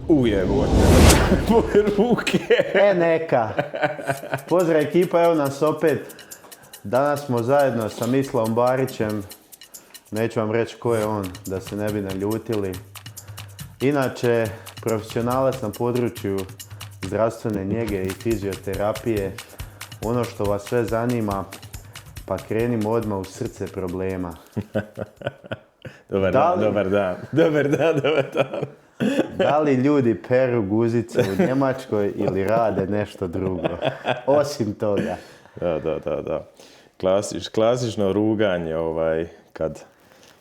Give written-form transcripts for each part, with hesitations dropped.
Ujebote, moje ruke. Neka. Pozdrav ekipa, evo nas opet. Danas smo zajedno sa Mislavom Barićem. Neću vam reći ko je on, da se ne bi naljutili. Inače, profesionalac na području zdravstvene njege i fizioterapije. Ono što vas sve zanima, pa krenimo odmah u srce problema. Dobar dan. Da li ljudi peru guzice u Njemačkoj ili rade nešto drugo? Osim toga. Da. Klasično ruganje,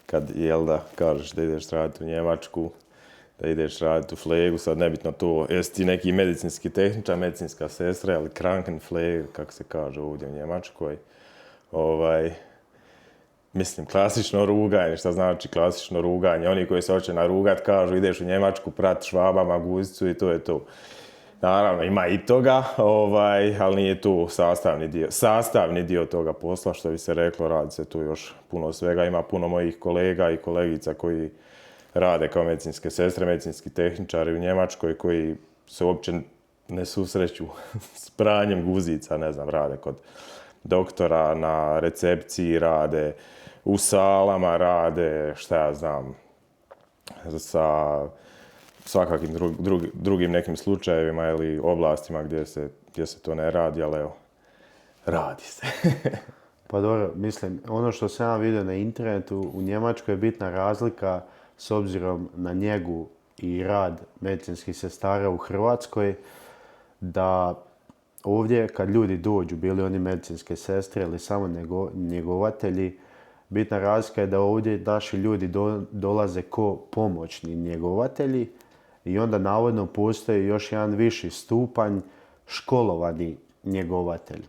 kad jel da, kažeš da ideš raditi u Njemačku, da ideš raditi u flegu, sad nebitno to, jesi ti neki medicinski tehničar, medicinska sestra, ili Krankenpflege, kako se kaže ovdje u Njemačkoj. Mislim, klasično ruganje, šta znači klasično ruganje? Oni koji se hoće narugat kažu ideš u Njemačku, prati švabama guzicu i to je to. Naravno, ima i toga, ali nije tu sastavni dio toga posla, što bi se reklo, radi se tu još puno svega. Ima puno mojih kolega i kolegica koji rade kao medicinske sestre, medicinski tehničari u Njemačkoj, koji se uopće ne susreću s pranjem guzica, ne znam, rade kod doktora, na recepciji rade, u salama rade, šta ja znam, sa svakakvim drugim nekim slučajevima ili oblastima gdje se to ne radi, ali evo, radi se. Pa dobro, mislim, ono što sam ja vidio na internetu, u Njemačkoj je bitna razlika s obzirom na njegu i rad medicinskih sestara u Hrvatskoj, da ovdje kad ljudi dođu, bili oni medicinske sestre ili samo njegovatelji, bitna razlika je da ovdje naši ljudi dolaze ko pomoćni njegovatelji i onda navodno postoji još jedan viši stupanj školovani njegovatelj.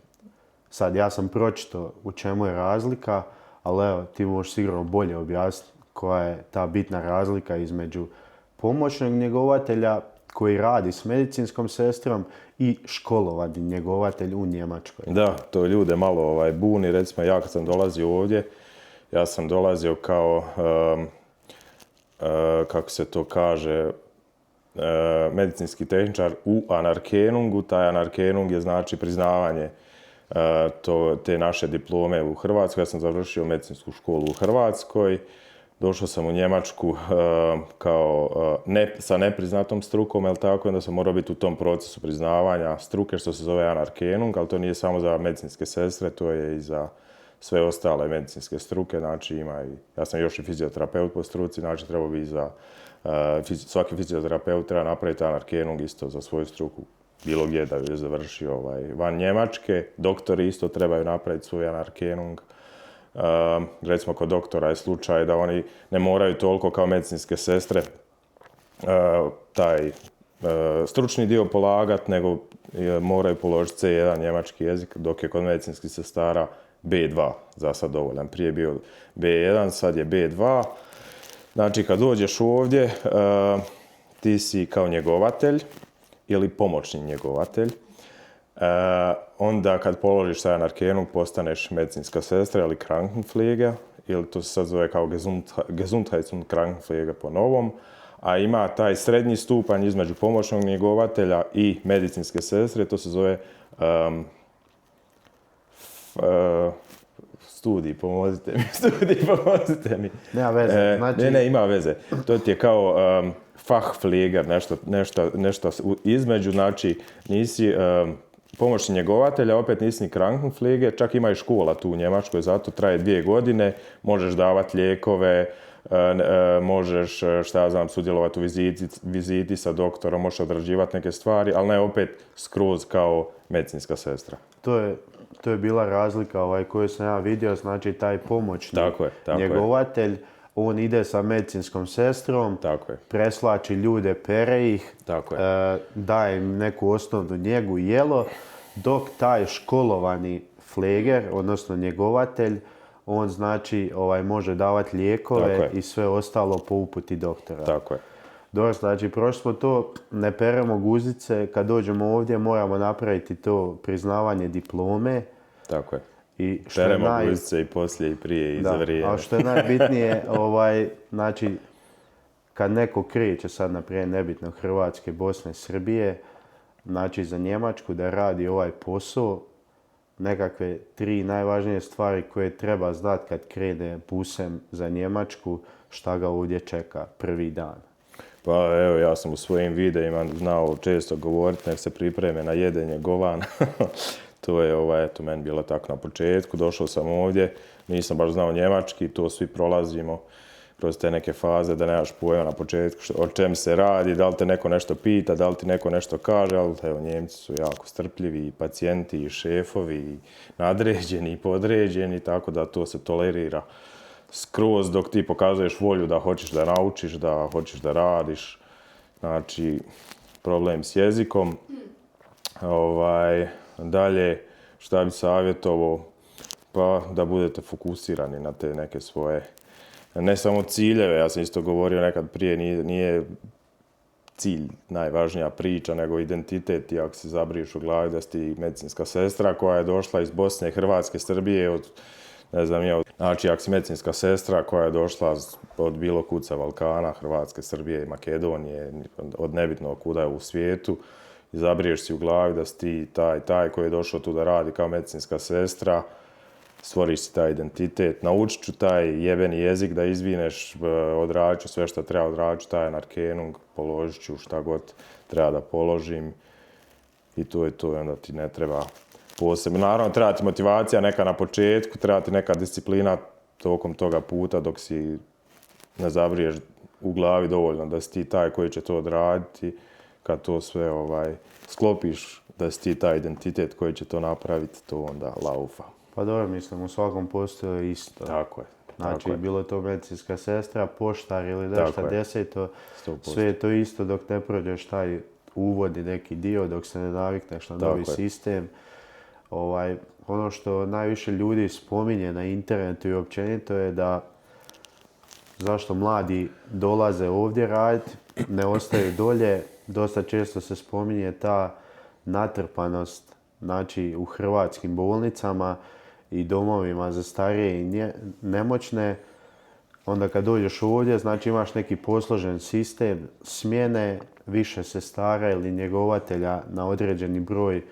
Sad, ja sam pročitao u čemu je razlika, ali evo, ti možeš sigurno bolje objasniti koja je ta bitna razlika između pomoćnog njegovatelja koji radi s medicinskom sestrom i školovani njegovatelj u Njemačkoj. Da, to ljude malo buni. Recimo, ja kad sam dolazio ovdje, ja sam dolazio kao, kako se to kaže, medicinski tehničar u Anerkennungu. Taj Anerkennung je znači priznavanje te naše diplome u Hrvatskoj. Ja sam završio medicinsku školu u Hrvatskoj. Došao sam u Njemačku sa nepriznatom strukom, jel tako, onda sam morao biti u tom procesu priznavanja struke, što se zove Anerkennung, ali to nije samo za medicinske sestre, to je i za sve ostale medicinske struke, znači ja sam još i fizioterapeut po struci, znači treba bi svaki fizioterapeut treba napraviti Anerkennung isto za svoju struku, bilo gdje da je završio van Njemačke, doktori isto trebaju napraviti svoj Anerkennung. Recimo kod doktora je slučaj da oni ne moraju toliko kao medicinske sestre taj stručni dio polagati, nego moraju položiti C1 njemački jezik, dok je kod medicinskih sestara B2 za sad dovoljan. Prije je bio B1, sad je B2. Znači kad dođeš ovdje, ti si kao njegovatelj ili pomoćni njegovatelj. Onda kad položiš taj Anerkennung postaneš medicinska sestra ili Krankenpflege, ili to se sad zove kao Gesundheits- und Krankenpflege po novom, a ima taj srednji stupanj između pomoćnog njegovatelja i medicinske sestre, to se zove studij, pomozite mi. Nema veze. Znači... Ne, ima veze. To ti je kao Fachpfleger, nešto između, znači nisi pomoćni njegovatelj, a opet nisi ni Krankenpflege, čak ima i škola tu u Njemačkoj, zato traje 2 godine, možeš davati lijekove, možeš, šta ja znam, sudjelovati u viziti sa doktorom, možeš odrađivati neke stvari, ali ne opet skroz kao medicinska sestra. To je bila razlika koju sam ja vidio, znači taj pomoćni njegovatelj, on ide sa medicinskom sestrom, preslači ljude, pere ih, daje im neku osnovnu njegu i jelo, dok taj školovani fleger, odnosno njegovatelj, on znači može davati lijekove i sve ostalo po uputi doktora. Tako je. Dobro, znači prošli smo to, ne peremo guzice, kad dođemo ovdje moramo napraviti to priznavanje diplome. Tako je. I peremo guzice i poslije i prije i za vrijeme. A što je najbitnije, znači kad neko kreće sad, naprimjer, nebitno Hrvatske, Bosne, Srbije, znači za Njemačku da radi ovaj posao, nekakve 3 najvažnije stvari koje treba znati kad krene busem za Njemačku, šta ga ovdje čeka prvi dan. Pa evo, ja sam u svojim videima znao često govoriti, nek se pripreme na jedenje govana. To je eto, meni bilo tako na početku. Došao sam ovdje, nisam baš znao njemački, to svi prolazimo kroz te neke faze da nemaš pojma na početku o čem se radi, da li te neko nešto pita, da li ti neko nešto kaže, ali evo, Njemci su jako strpljivi, i pacijenti, i šefovi, i nadređeni, i podređeni, tako da to se tolerira skroz dok ti pokazuješ volju da hoćeš da naučiš, da hoćeš da radiš. Znači, problem s jezikom. Dalje, šta bi savjetovao? Pa da budete fokusirani na te neke svoje, ne samo ciljeve, ja sam isto govorio nekad prije, nije cilj najvažnija priča, nego identitet. I ako se zabriješ u glavi da si ti medicinska sestra koja je došla iz Bosne, Hrvatske, Srbije, ne znam ja, znači ako si medicinska sestra koja je došla od bilo kud sa Balkana, Hrvatske, Srbije, Makedonije, od nebitno kuda je u svijetu, i zabriješ si u glavi da si ti taj koji je došao tu da radi kao medicinska sestra, stvoriš si taj identitet, naučit ću taj jebeni jezik da izvineš, odradit ću sve što treba odradit, taj Narkenung, položit ću šta god treba da položim i to je to, i onda ti ne treba posebno. Naravno, treba ti motivacija neka na početku, treba ti neka disciplina tokom toga puta dok si ne zabriješ u glavi dovoljno da si ti taj koji će to odraditi. Kad to sve sklopiš, da si ti taj identitet koji će to napraviti, to onda laufa. Pa dobro, mislim, u svakom poslu je isto. Tako je. Znači, bilo to medicinska sestra, poštar ili nešto deseto, sve je to isto dok ne prođeš taj uvodni neki dio, dok se ne navikneš na novi sistem. Ono što najviše ljudi spominje na internetu i općenito je da zašto mladi dolaze ovdje raditi, ne ostaju dolje. Dosta često se spominje ta natrpanost, znači u hrvatskim bolnicama i domovima za starije i nemoćne. Onda kad dođeš ovdje, znači imaš neki posložen sistem smjene, više sestara ili njegovatelja na određeni broj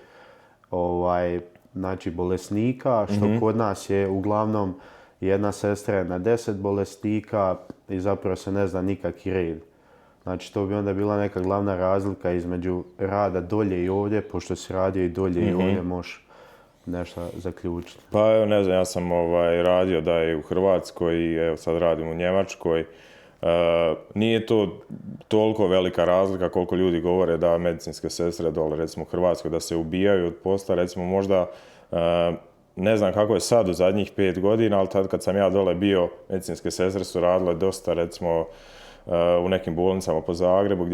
znači bolesnika, što kod nas je uglavnom jedna sestra je na 10 bolesnika i zapravo se ne zna nikakvi red. Znači, to bi onda bila neka glavna razlika između rada dolje i ovdje, pošto si radio i dolje i ovdje možeš nešto zaključiti. Pa evo, ne znam, ja sam radio da je u Hrvatskoj i evo sad radim u Njemačkoj. Nije to toliko velika razlika koliko ljudi govore da medicinske sestre dole, recimo u Hrvatskoj, da se ubijaju od posla, recimo možda, ne znam kako je sad u zadnjih 5 godina, ali tad kad sam ja dole bio, medicinske sestre su radile dosta, recimo, u nekim bolnicama po Zagrebu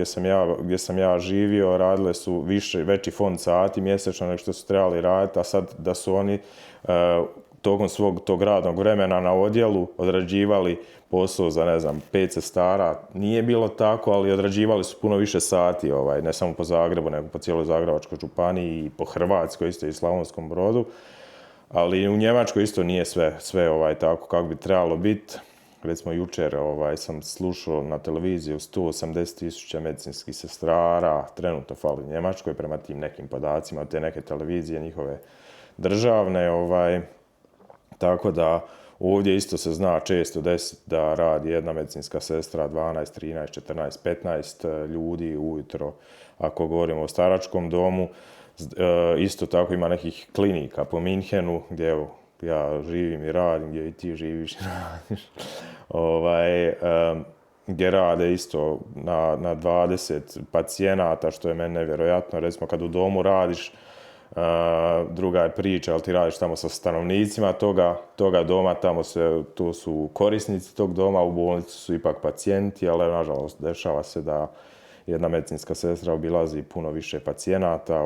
gdje sam ja živio, radile su veći fond sati mjesečno nego što su trebali raditi, a sad da su oni tokom svog tog radnog vremena na odjelu odrađivali posao za, ne znam, 5 sestara. Nije bilo tako, ali odrađivali su puno više sati, ne samo po Zagrebu, nego po cijeloj Zagrebačkoj županiji i po Hrvatskoj isto i Slavonskom Brodu. Ali u Njemačkoj isto nije sve tako kako bi trebalo biti. Recimo, jučer sam slušao na televiziji 180.000 medicinskih sestara, trenutno fali u Njemačkoj prema tim nekim podacima, te neke televizije njihove državne. Tako da ovdje isto se zna često desiti da radi jedna medicinska sestra 12, 13, 14, 15 ljudi ujutro. Ako govorimo o staračkom domu, isto tako ima nekih klinika po Minhenu gdje evo, ja živim i radim, gdje i ti živiš i radiš, gdje rade isto na 20 pacijenata, što je meni nevjerojatno. Recimo, kad u domu radiš, druga je priča, ali ti radiš tamo sa stanovnicima toga doma, tu su korisnici tog doma, u bolnici su ipak pacijenti, ali nažalost dešava se da jedna medicinska sestra obilazi puno više pacijenata,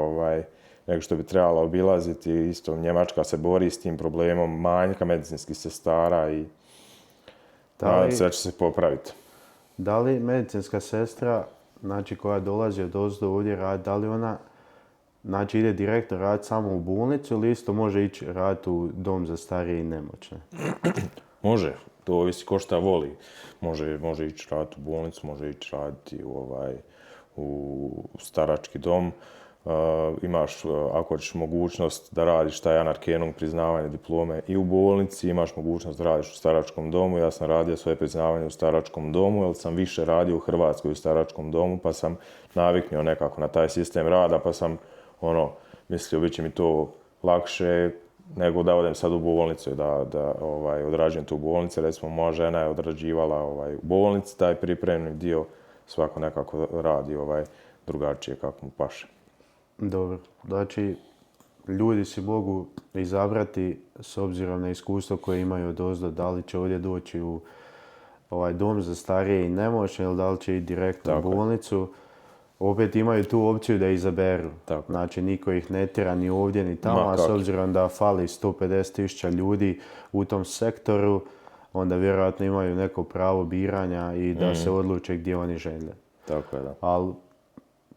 nego što bi trebala obilaziti. Isto Njemačka se bori s tim problemom manjka medicinskih sestara i nadam se da će se popraviti. Da li medicinska sestra, znači koja dolazi od ozdo ovdje raditi, da li ona znači ide direktno raditi samo u bolnicu ili isto može ići raditi u dom za starije i nemoćne? Može. To ovisi ko šta voli. Može ići raditi u bolnicu, može ići raditi u starački dom. Imaš, ako ćeš mogućnost da radiš taj Anarkenung priznavanje diplome i u bolnici, imaš mogućnost da radiš u staračkom domu. Ja sam radio svoje priznavanje u staračkom domu, jer sam više radio u Hrvatskoj u staračkom domu, pa sam naviknuo nekako na taj sistem rada, pa sam mislio bit će mi to lakše nego da odem sad u bolnicu i da odrađujem tu u bolnici. Recimo, moja žena je odrađivala u bolnici taj pripremni dio, svako nekako radi drugačije kako mu paše. Dobro, znači ljudi si mogu izabrati s obzirom na iskustvo koje imaju odozdo, da li će ovdje doći u dom za starije i nemoćne ili da li će ići direktno u bolnicu. Opet imaju tu opciju da izaberu. Tako. Znači niko ih ne tjera ni ovdje ni tamo, a s obzirom da fali 150.000 ljudi u tom sektoru, onda vjerojatno imaju neko pravo biranja i da se odluče gdje oni žele. Tako je, da. Ali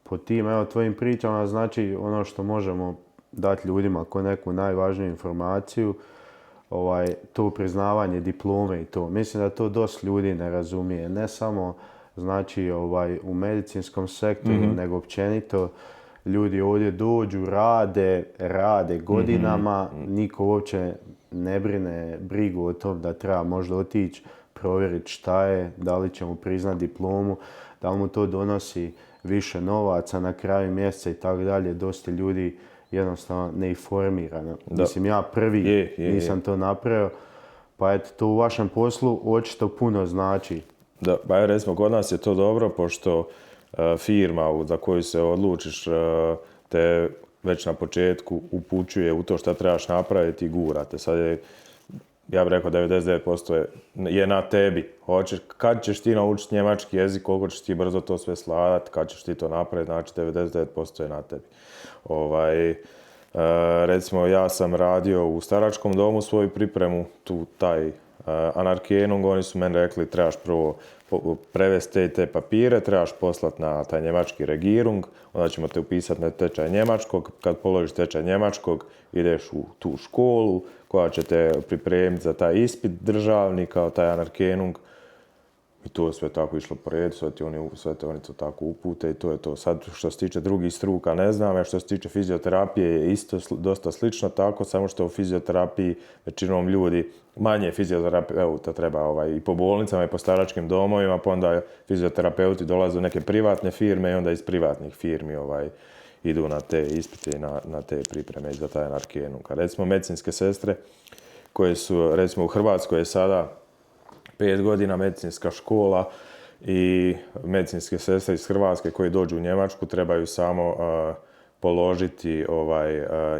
po tim tvojim pričama, znači ono što možemo dati ljudima ko neku najvažniju informaciju, to priznavanje diplome i to. Mislim da to dosta ljudi ne razumije. Ne samo znači u medicinskom sektoru, nego općenito ljudi ovdje dođu, rade godinama, niko uopće ne brine brigu o tom da treba možda otići, provjeriti šta je, da li će mu priznati diplomu, da li mu to donosi više novaca na kraju mjeseca i tako dalje. Dosta ljudi jednostavno neinformirano. Mislim, ja prvi nisam to napravio, pa eto, to u vašem poslu očito puno znači. Da, pa recimo kod nas je to dobro, pošto firma za koju se odlučiš te već na početku upućuje u to šta trebaš napraviti i gurate. Sad je, ja bih rekao, 99% je na tebi. Kad ćeš ti naučiti njemački jezik, koliko ćeš ti brzo to sve sladati, kad ćeš ti to napraviti, znači 99% je na tebi. Recimo, ja sam radio u staračkom domu svoju pripremu, taj Anarkenung, oni su meni rekli trebaš prvo prevesti te papire, trebaš poslati na taj njemački Regierung, onda ćemo te upisati na tečaj njemačkog. Kad položiš tečaj njemačkog, ideš u tu školu koja će te pripremiti za taj ispit državni kao taj Anarkenung. I to je sve tako išlo po redu, sve te oni to tako upute i to je to. Sad što se tiče drugih struka ne znam, a što se tiče fizioterapije je isto dosta slično tako, samo što u fizioterapiji većinom ljudi, manje fizioterapeuta treba i po bolnicama i po staračkim domovima, pa onda fizioterapeuti dolaze u neke privatne firme i onda iz privatnih firmi idu na te ispite i na te pripreme za taj Anarkenung. Recimo medicinske sestre koje su, recimo u Hrvatskoj je sada 5 godina medicinska škola i medicinske sestre iz Hrvatske koji dođu u Njemačku trebaju samo položiti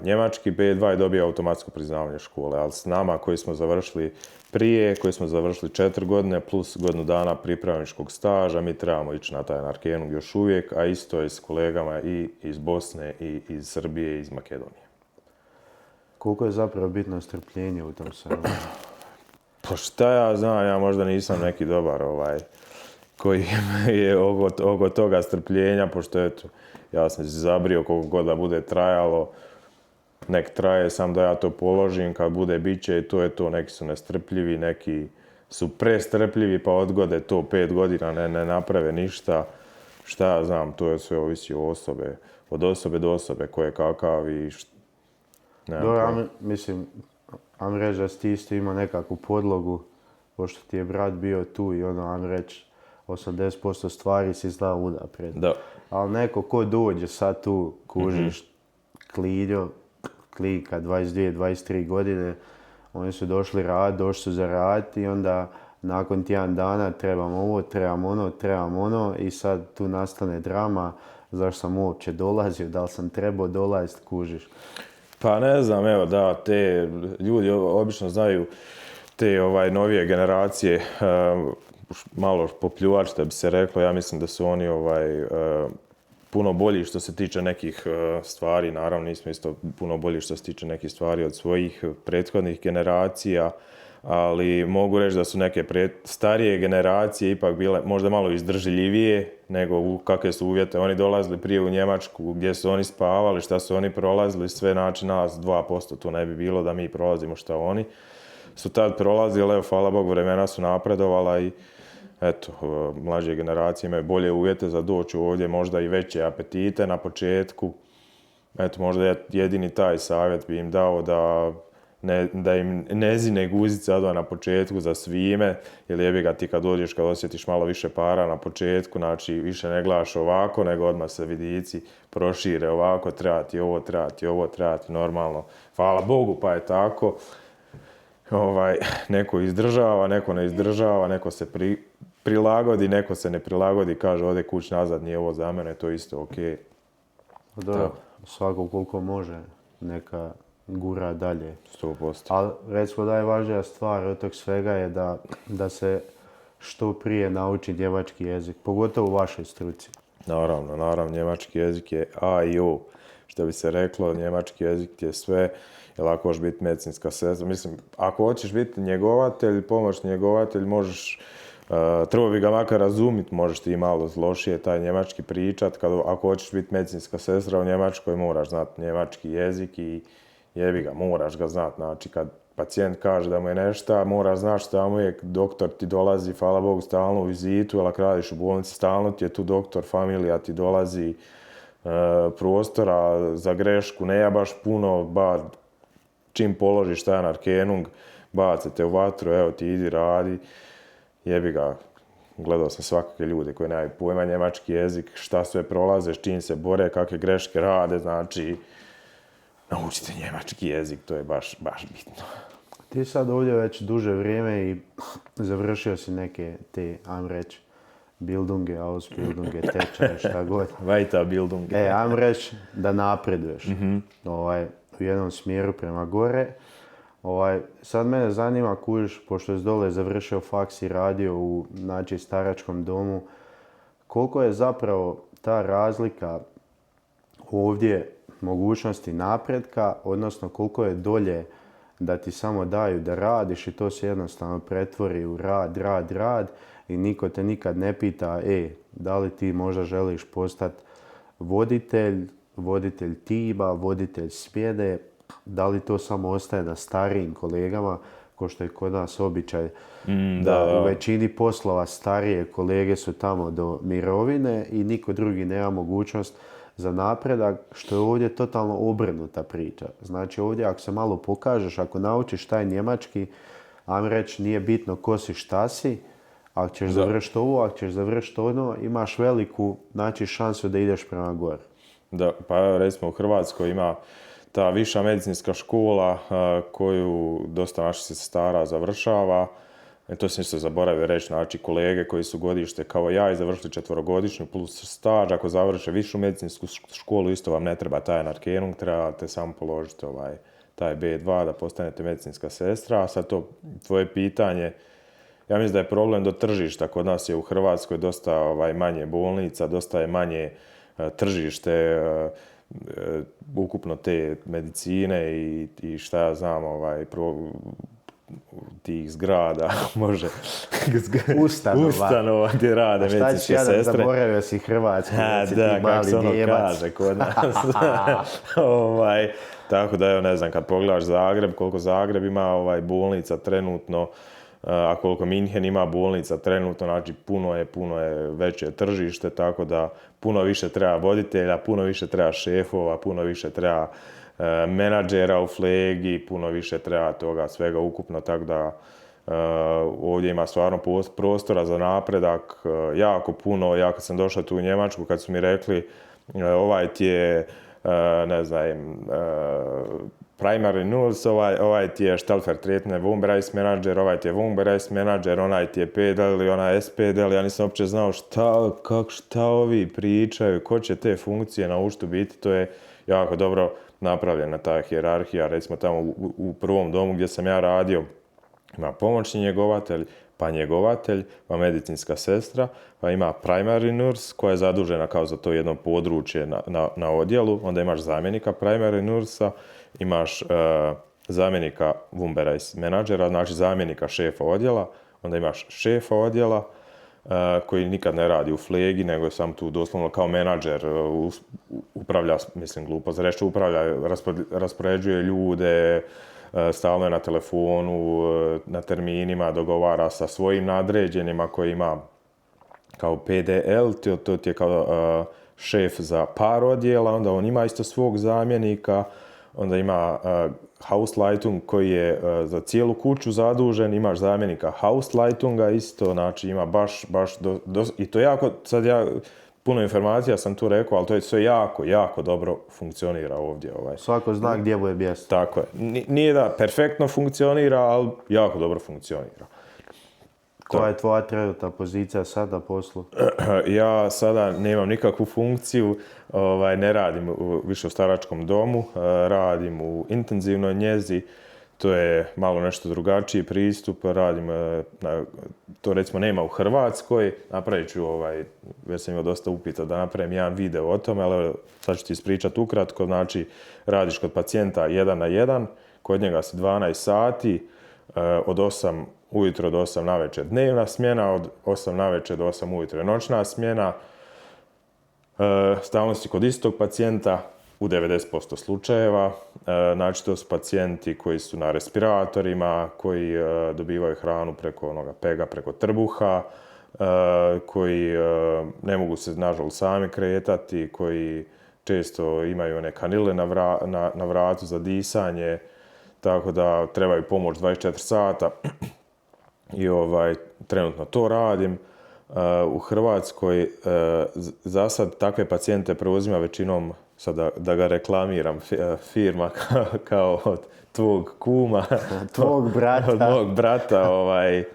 njemački B2 i dobije automatsko priznavanje škole. Ali s nama koji smo završili prije, koji smo završili 4 godine plus godinu dana pripravničkog staža, mi trebamo ići na taj Anarkenung još uvijek, a isto je s kolegama i iz Bosne i iz Srbije i iz Makedonije. Koliko je zapravo bitno strpljenje u tom svemu? Pa šta ja znam, ja možda nisam neki dobar koji je oko toga strpljenja, pošto eto, ja sam se zabrio koliko god da bude trajalo, nek traje, sam da ja to položim, kad bude biće i to je to, neki su nestrpljivi, neki su prestrpljivi pa odgode to 5 godina, ne naprave ništa, šta ja znam, to je sve ovisi od osobe do osobe, ko je kakav i dobro, mislim, ajmo reći da si ti isto imao nekakvu podlogu, pošto ti je brat bio tu i ajmo reći, 80% stvari si znao unaprijed. Da. Ali neko ko dođe sad tu, kužiš, klika 22-23 godine, oni su došli došli su zaraditi i onda nakon tjedan dana trebam ovo, trebam ono i sad tu nastane drama, zašto sam uopće dolazio, da li sam trebao dolaziti, kužiš. Pa ne znam, evo da, te ljudi obično znaju te novije generacije malo popljuvač, da bi se reklo. Ja mislim da su oni puno bolji što se tiče nekih stvari. Naravno, nismo isto puno bolji što se tiče nekih stvari od svojih prethodnih generacija, ali mogu reći da su neke starije generacije ipak bile možda malo izdržljivije nego u kakve su uvjete. Oni dolazili prije u Njemačku, gdje su oni spavali, šta su oni prolazili, sve, znači nas 2% tu ne bi bilo da mi prolazimo šta oni. su tad prolazili, evo, hvala Bogu, vremena su napredovala i eto, mlađe generacije imaju bolje uvjete za doći ovdje, možda i veće apetite na početku. Eto, možda jedini taj savjet bi im dao da im ne zine guzice odmah na početku za svime, jer jebi ga ti kad dođeš, kad osjetiš malo više para na početku, znači više ne gledaš ovako, nego odmah se vidici prošire ovako, treba ti ovo, treba ti normalno. Hvala Bogu, pa je tako. Neko izdržava, neko ne izdržava, neko se prilagodi, neko se ne prilagodi, kaže ode kuć nazad, nije ovo za mene, to je isto okej. Da, svako koliko može, neka gura dalje. 100%. Ali recimo najvažnija stvar od tog svega je da se što prije nauči njemački jezik, pogotovo u vašoj struci. Naravno, njemački jezik je A i O. Što bi se reklo, njemački jezik je sve, jer ako hoćeš biti medicinska sestra, mislim, ako hoćeš biti njegovatelj, pomoćni njegovatelj, možeš, trebao bi ga makar razumjeti, možeš ti malo lošije taj njemački pričat, ako hoćeš biti medicinska sestra u Njemačkoj, moraš znati njemački jezik i jebi ga, moraš ga znati, znači kad pacijent kaže da mu je nešto, moraš znati šta mu je, doktor ti dolazi, hvala Bogu, stalno u vizitu, ali ako radiš u bolnici, stalno ti je tu doktor, familija ti dolazi, prostora za grešku, ne ja baš puno, čim položiš taj narkenung, bace te u vatru, evo ti idi radi, jebi ga, gledao sam svakakve ljude koji nemaju pojma njemački jezik, šta sve prolaze, s čim se bore, kakve greške rade, znači naučite njemački jezik, to je baš bitno. Ti sad ovdje već duže vrijeme i završio si neke te, ajmo reći, Bildunge, Ausbildunge, tečaje, šta god. Weiterbildunge. Ajmo reći da napreduješ u jednom smjeru prema gore. Sad mene zanima, kužiš, pošto je dole završio faks i radio u staračkom domu, koliko je zapravo ta razlika ovdje mogućnosti napretka, odnosno koliko je dolje da ti samo daju da radiš i to se jednostavno pretvori u rad i niko te nikad ne pita da li ti možda želiš postati voditelj tima, voditelj smjene, da li to samo ostaje na starijim kolegama, ko što je kod nas običaj da u većini poslova starije kolege su tamo do mirovine i niko drugi nema mogućnost za napredak, što je ovdje totalno obrnuta priča. Znači ovdje ako se malo pokažeš, ako naučiš taj njemački, ajmo reći nije bitno ko si, šta si, ako ćeš završiti ovo, ako ćeš završiti ono, imaš veliku šansu da ideš prema gore. Da, pa recimo u Hrvatskoj ima ta viša medicinska škola koju dosta naših sestara završava. To se isto zaboravio reći, znači kolege koji su godište kao ja i završili 4-godišnju plus staž, ako završe višu medicinsku školu, isto vam ne treba taj narkenung, trebate samo položiti taj B2 da postanete medicinska sestra. A sad to tvoje pitanje, ja mislim da je problem do tržišta, kod nas je u Hrvatskoj dosta manje bolnica, dosta je manje tržište, ukupno te medicine i šta ja znam, tih zgrada, može, ustanova gdje rade medicinske sestre. Šta ću ja da zaboravio si Hrvatsku, ti mali Njemac. Kaže kod nas. Tako da, evo, ne znam, kad pogledaš Zagreb, koliko Zagreb ima bolnica trenutno, a koliko Minhen ima bolnica trenutno, znači puno je veće tržište, tako da puno više treba voditelja, puno više treba šefova, puno više treba menadžera u flegi, puno više treba toga svega ukupno, tako da ovdje ima stvarno prostora za napredak, jako puno. Ja kad sam došao tu u Njemačku, kad su mi rekli ovaj ti je, ne znam, primary nurse, ovaj ti je Stellvertretende Wohnbereichsmanager, ovaj ti je Wohnbereichsmanager, onaj ti je PDL, onaj SPDL, ja nisam uopće znao šta ovi pričaju, ko će te funkcije naučiti biti, to je jako dobro napravljena ta hijerarhija, recimo tamo u prvom domu gdje sam ja radio, ima pomoćni njegovatelj, pa medicinska sestra, pa ima primary nurse koja je zadužena kao za to jedno područje na odjelu, onda imaš zamjenika primary nursa, imaš zamjenika Wohnbereichsmanagera, znači zamjenika šefa odjela, onda imaš šefa odjela koji nikad ne radi u flegi, nego je sam tu doslovno kao menadžer, upravlja, mislim glupo za reći, upravlja, raspoređuje ljude, stalno je na telefonu, na terminima, dogovara sa svojim nadređenima koji ima kao PDL, to ti je kao šef za par odjela, onda on ima isto svog zamjenika, onda ima Hausleitung koji je za cijelu kuću zadužen, imaš zamjenika Hausleitunga isto, znači ima baš i to jako, sad ja puno informacija sam tu rekao, ali to je sve jako dobro funkcionira ovdje. Svako zna gdje mu je mjesto. Tako je. Nije da perfektno funkcionira, ali jako dobro funkcionira. Koja je tvoja trenutna pozicija sad na poslu? Ja sada nemam nikakvu funkciju, ne radim više u staračkom domu, radim u intenzivnoj njezi, to je malo nešto drugačiji pristup, radim, to recimo nema u Hrvatskoj, napravit ću, već sam imao dosta upita da napravim jedan video o tome, ali sad ću ti ispričati ukratko, znači radiš kod pacijenta 1 na 1, kod njega si 12 sati, od 8 ujutro do 8 navečer dnevna smjena, od 8 navečer do 8 ujutro je noćna smjena. Stalno si kod istog pacijenta u 90% slučajeva. Znači to su pacijenti koji su na respiratorima, koji dobivaju hranu preko onoga pega, preko trbuha, koji ne mogu se nažalost sami kretati, koji često imaju one kanile na vratu za disanje, tako da trebaju pomoć 24 sata. I trenutno to radim. U Hrvatskoj za sad takve pacijente preuzima većinom, sad da ga reklamiram, firma kao od tvog kuma, tvog brata. Od mog brata,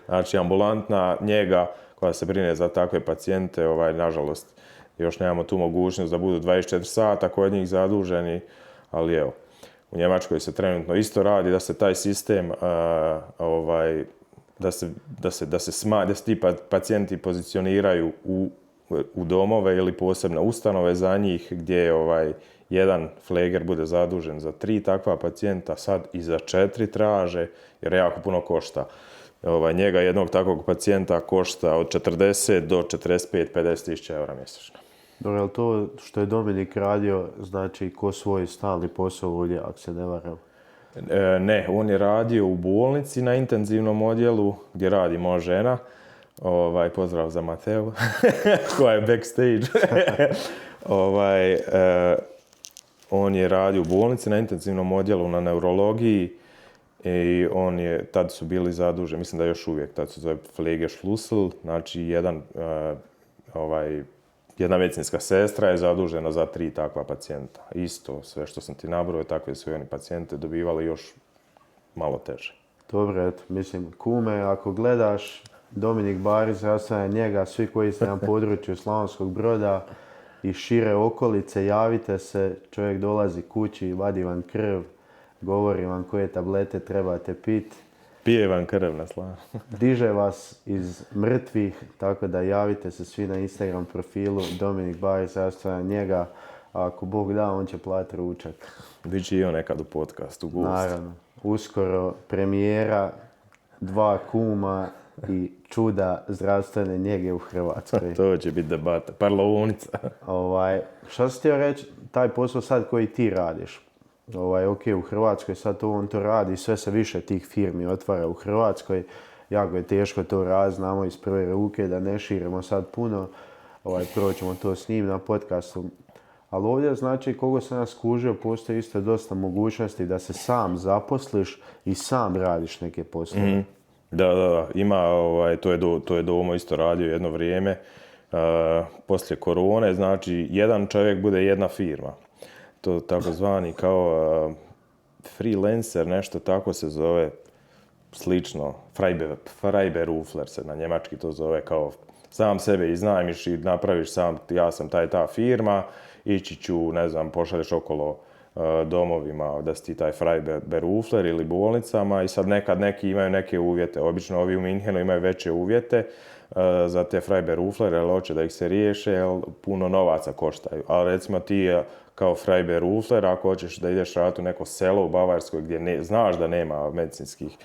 znači ambulantna njega koja se brine za takve pacijente, nažalost još nemamo tu mogućnost da budu 24 sata kod njih zaduženi, ali evo, u Njemačkoj se trenutno isto radi da se taj sistem da se ti pacijenti pozicioniraju u domove ili posebne ustanove za njih, gdje jedan fleger bude zadužen za 3 takva pacijenta, sad i za 4 traže, jer jako puno košta. Njega jednog takvog pacijenta košta od 40 do 45-50 tisuća eura mjesečno. Dobro, je li to što je Dominik radio, znači ko svoj stalni posao ovdje, ako se ne varam? Ne, on je radio u bolnici na intenzivnom odjelu gdje radi moja žena. Pozdrav za Mateu, koja je backstage. On je radio u bolnici na intenzivnom odjelu na neurologiji i tad su bili zaduženi, mislim da još uvijek, tad su zove Pflegeschlüssel, znači jedna medicinska sestra je zadužena za 3 takva pacijenta. Isto, sve što sam ti nabrojao, takve su i oni pacijente dobivali još malo teže. Dobro, eto, mislim, kume, ako gledaš, Dominik Barić, zdravstvena njega, svi koji ste na području Slavonskog Broda i šire okolice, javite se, čovjek dolazi kući, vadi vam krv, govori vam koje tablete trebate piti. Pije vam krv na slavu. Diže vas iz mrtvih, tako da javite se svi na Instagram profilu Dominik Barić, zdravstvena njega. A ako Bog da, on će platiti ručak. Biće i on nekad u podcastu, gost. Naravno. Uskoro premijera, 2 kuma i čuda zdravstvene njege u Hrvatskoj. To će biti debata, parlovonica. Šta si htio reći, taj posao sad koji ti radiš? Ok, u Hrvatskoj sad on to radi, sve se više tih firmi otvara u Hrvatskoj. Jako je teško to raditi, znamo iz prve ruke, da ne širimo sad puno. Prvo ćemo to snimiti na podcastu. Ali ovdje, znači, koliko sam ja skužio, postoji isto dosta mogućnosti da se sam zaposliš i sam radiš neke poslove. Mm-hmm. Da. Ima, to je Domo isto radio jedno vrijeme. Poslije korone, znači, jedan čovjek bude jedna firma. To takozvani kao freelancer, nešto tako se zove, slično, Freiberufler se na njemački to zove, kao sam sebe iznajmiš i napraviš sam, ja sam ta firma, ići ću, ne znam, pošalješ okolo domovima da si ti taj Freiberufler ili bolnicama i sad nekad neki imaju neke uvjete. Obično ovi u Minhenu imaju veće uvjete za te Freiberuflere, jer hoće da ih se riješe, jer puno novaca koštaju. Ali recimo ti kao Freiberufler, ako hoćeš da ideš raditi u neko selo u Bavarskoj gdje znaš da nema medicinskih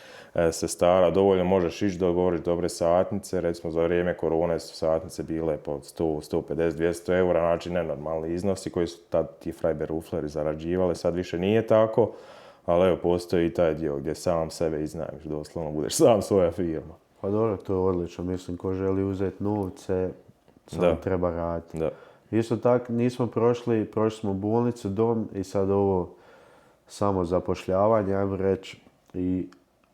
sestara, dovoljno možeš ići dogovoriti dobre satnice. Recimo za vrijeme korone su satnice bile po 100, 150, 200 eura, znači nenormalni iznosi koji su tad ti Freiberufleri zarađivali. Sad više nije tako, ali evo, postoji i taj dio gdje sam sebe iznajmiš, doslovno budeš sam svoja firma. Pa dobro, to je odlično. Mislim, ko želi uzeti novce, samo treba raditi. Da. Isto tako, nismo prošli smo bolnicu, dom i sad ovo samo zapošljavanje, ajmo reći. I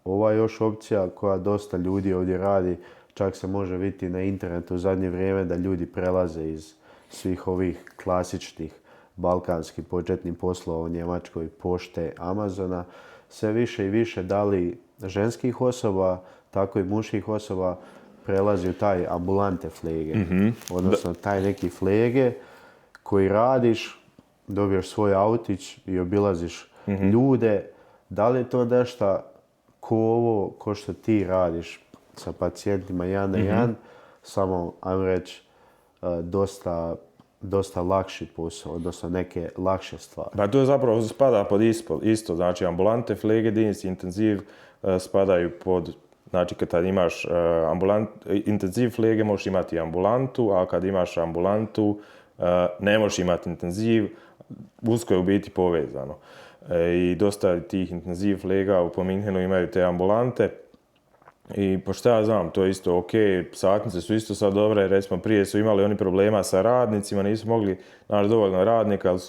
ova još opcija koja dosta ljudi ovdje radi, čak se može vidjeti na internetu u zadnje vrijeme da ljudi prelaze iz svih ovih klasičnih balkanskih početnih poslova u Njemačkoj, pošte, Amazona, sve više i više da li ženskih osoba, tako i muških osoba prelazi u taj ambulante flege. Odnosno taj neki flege koji radiš, dobiješ svoj autić i obilaziš ljude. Da li je to nešto ko što ti radiš sa pacijentima jedan na jedan, samo, ajmo reći, dosta lakši posao, odnosno neke lakše stvari. Pa to zapravo spada pod isto, znači ambulante, pflegedienst, intenziv spadaju pod, znači kad imaš intenziv flege možeš imati ambulantu, a kad imaš ambulantu ne možeš imati intenziv, usko je u biti povezano. I dosta tih intenziv flega u Minhenu imaju te ambulante. I pošto ja znam, to je isto ok, satnice su isto sad dobre, recimo prije su imali oni problema sa radnicima, nisu mogli naći dovoljno radnika, ali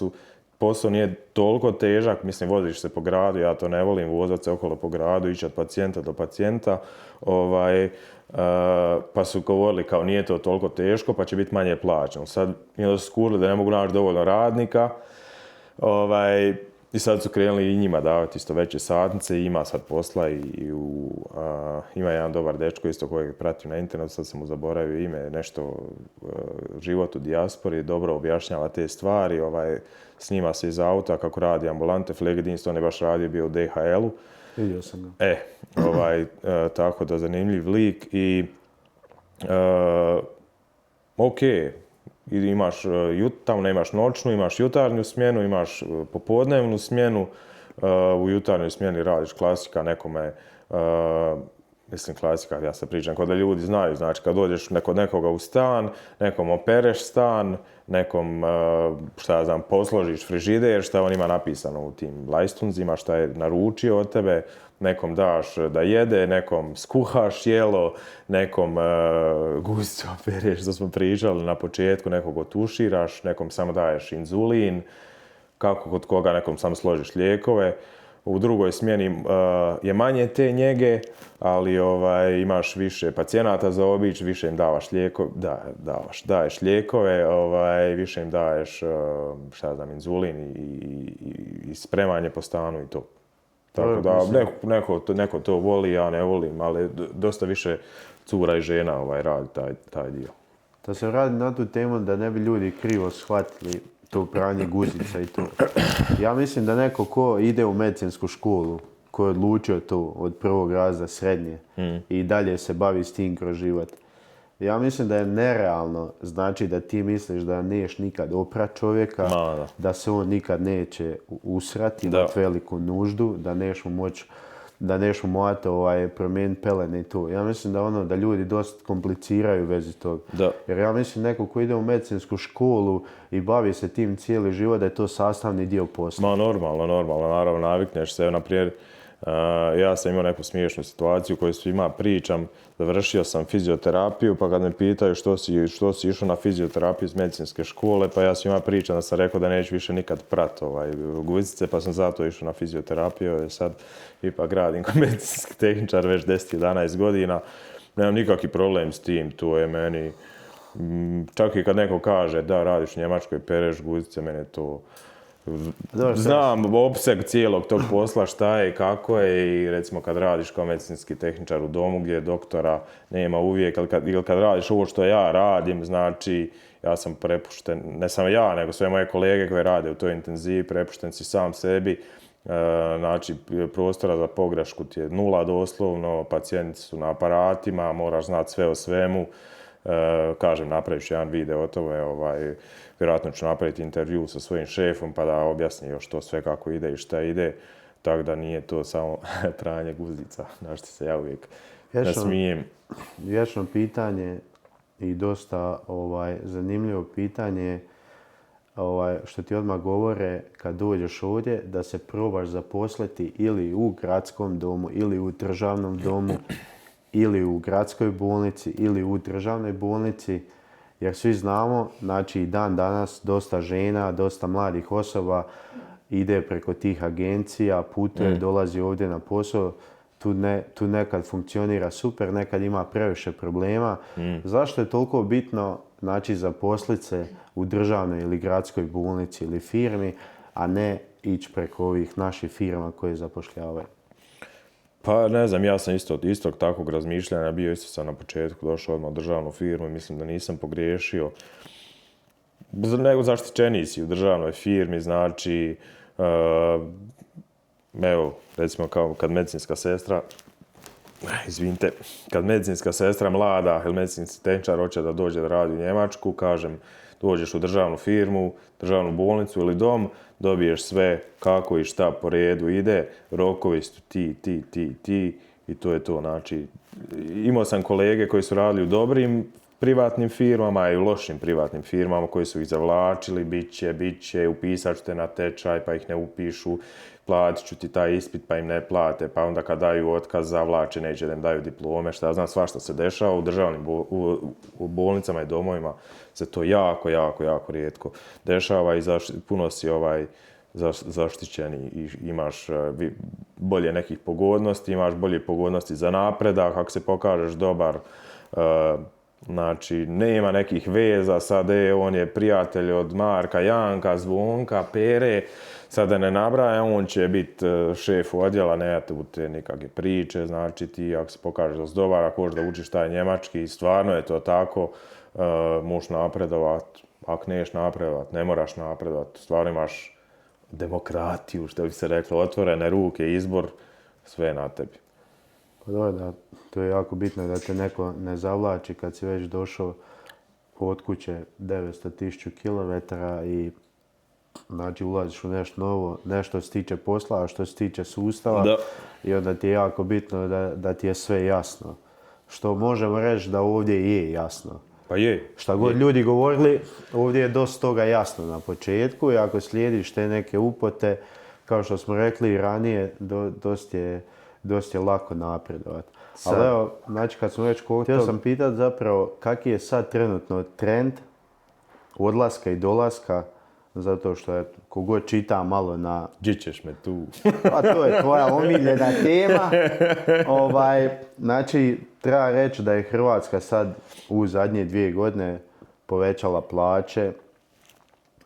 posao nije toliko težak, mislim voziš se po gradu, ja to ne volim, vozati se okolo po gradu, ići od pacijenta do pacijenta, pa su govorili kao nije to toliko teško, pa će biti manje plaćeno. Sad su skurili da ne mogu naći dovoljno radnika, i sad su krenuli i njima davati isto veće satnice i ima sad posla ima jedan dobar dečko isto kojeg pratim na internetu, sad sam mu zaboravio ime, nešto život u dijaspori, dobro objašnjava te stvari, snima se iz auta kako radi ambulante, pflegedienst, on je baš radio, bio u DHL-u. Vidio sam ga. Tako da zanimljiv lik i ok. I imaš tamo imaš noćnu, imaš jutarnju smjenu, imaš popodnevnu smjenu. U jutarnjoj smjeni radiš klasika nekome, mislim klasika, ja se pričam, kod da ljudi znaju, znači kad dođeš kod nekoga u stan, nekom opereš stan, nekom, šta ja znam, posložiš frižider, šta on ima napisano u tim lajstunzima, šta je naručio od tebe, nekom daš da jede, nekom skuhaš jelo, nekom guzicu opereš, što smo pričali na početku, nekog otuširaš, nekom samo daješ inzulin, kako kod koga nekom samo složiš lijekove. U drugoj smjeni je manje te njege, ali imaš više pacijenata za obići, više im daješ lijekove, više im daješ inzulin i spremanje po stanu i to. Tako da neko to voli, ja ne volim, ali dosta više cura i žena radi taj dio. Da se radi na tu temu da ne bi ljudi krivo shvatili to pranje guzica i to. Ja mislim da neko ko ide u medicinsku školu, ko je odlučio to od prvog razreda srednje i dalje se bavi s tim kroz život, ja mislim da je nerealno, znači da ti misliš da neš nikad oprat čovjeka, da se on nikad neće usrati, imati veliku nuždu, da neš mu morati promijeniti pelene i to. Ja mislim da ljudi dosta kompliciraju u vezi toga. Jer ja mislim neko ko ide u medicinsku školu i bavi se tim cijeli život, da je to sastavni dio posla. Normalno, naravno, navikneš se. Naprijed, ja sam imao neku smiješnu situaciju koju svima pričam. Završio sam fizioterapiju, pa kad me pitaju što si išao na fizioterapiju iz medicinske škole, pa ja svima pričam da sam rekao da neću više nikad prat guzice, pa sam zato išao na fizioterapiju. Sad ipak radim kao medicinski tehničar već 10-11 godina. Nemam nikakvi problem s tim, to je meni... Čak i kad neko kaže da radiš u Njemačkoj, pereš guzice, mene to... Znam opseg cijelog tog posla, šta je i kako je i recimo kad radiš kao medicinski tehničar u domu gdje doktora nema uvijek ili kad radiš ovo što ja radim, znači ja sam prepušten, ne samo ja nego sve moje kolege koje rade u toj intenzivi, prepušten si sam sebi, znači prostora za pogrešku ti je nula doslovno, pacijenti su na aparatima, moraš znati sve o svemu. Kažem, napraviš jedan video o tome, vjerojatno ću napraviti intervju sa svojim šefom pa da objasni još to sve kako ide i šta ide, tako da nije to samo pranje guzica, na što se ja uvijek nasmijem. Vječno pitanje i dosta zanimljivo pitanje, što ti odmah govore kad dođeš ovdje, da se probaš zaposliti ili u gradskom domu, ili u državnom domu, ili u gradskoj bolnici, ili u državnoj bolnici, jer svi znamo, znači i dan danas dosta žena, dosta mladih osoba ide preko tih agencija, putuje, dolazi ovdje na posao, tu nekad funkcionira super, nekad ima previše problema. Zašto je toliko bitno, znači, zaposliti se u državnoj ili gradskoj bolnici ili firmi, a ne ići preko ovih naših firma koje zapošljavaju? Pa ne znam, ja sam istog takvog razmišljanja bio, isto sam na početku došao odmah u državnu firmu i mislim da nisam pogriješio. Nego zaštićeniji si u državnoj firmi, znači, evo, recimo kao kad medicinska sestra, izvinite, kad medicinska sestra mlada ili medicinski tehničar hoće da dođe da radi u Njemačku, kažem, dođeš u državnu firmu, državnu bolnicu ili dom, dobiješ sve kako i šta po redu ide, rokovi su ti i to je to. Znači, imao sam kolege koji su radili u dobrim privatnim firmama i u lošim privatnim firmama koji su ih zavlačili, bit će, upisat ću te na tečaj pa ih ne upišu, platit ću ti taj ispit pa im ne plate, pa onda kad daju otkaz zavlače, neće da im daju diplome, šta znam, svašta se dešava u državnim u bolnicama i domovima se to jako rijetko dešava i puno si zaštićeni i imaš bolje nekih pogodnosti, imaš bolje pogodnosti za napredak, ako se pokažeš dobar, znači nema nekih veza, sad on je prijatelj od Marka, Janka, Zvonka, Pere, sad da ne nabraja, on će biti šef odjela, ne tu te nikakve priče, znači ti ako se pokažeš da si dobar, ako hoćeš da učiš taj njemački, stvarno je to tako, možeš napredovat, ako neš napredovat, ne moraš napredovat, stvarno imaš demokratiju, što bi se reklo, otvorene ruke, izbor, sve je na tebi. Pa da, to je jako bitno da te neko ne zavlači kad si već došao od kuće 900.000 km i znači ulaziš u nešto novo, nešto se tiče posla, a što se tiče sustava. Da. I onda ti je jako bitno da ti je sve jasno. Što možemo reći da ovdje je jasno. Pa je. Šta god ljudi govorili, ovdje je dosta toga jasno na početku i ako slijediš te neke upote, kao što smo rekli ranije, dosta je lako napredovati. Ali evo, znači kad smo već htio sam pitati zapravo kaki je sad trenutno trend odlaska i dolaska, zato što je kogod čita malo na... Gdje ćeš me tu? Pa to je tvoja omiljena tema. Znači, treba reći da je Hrvatska sad u zadnje 2 godine povećala plaće.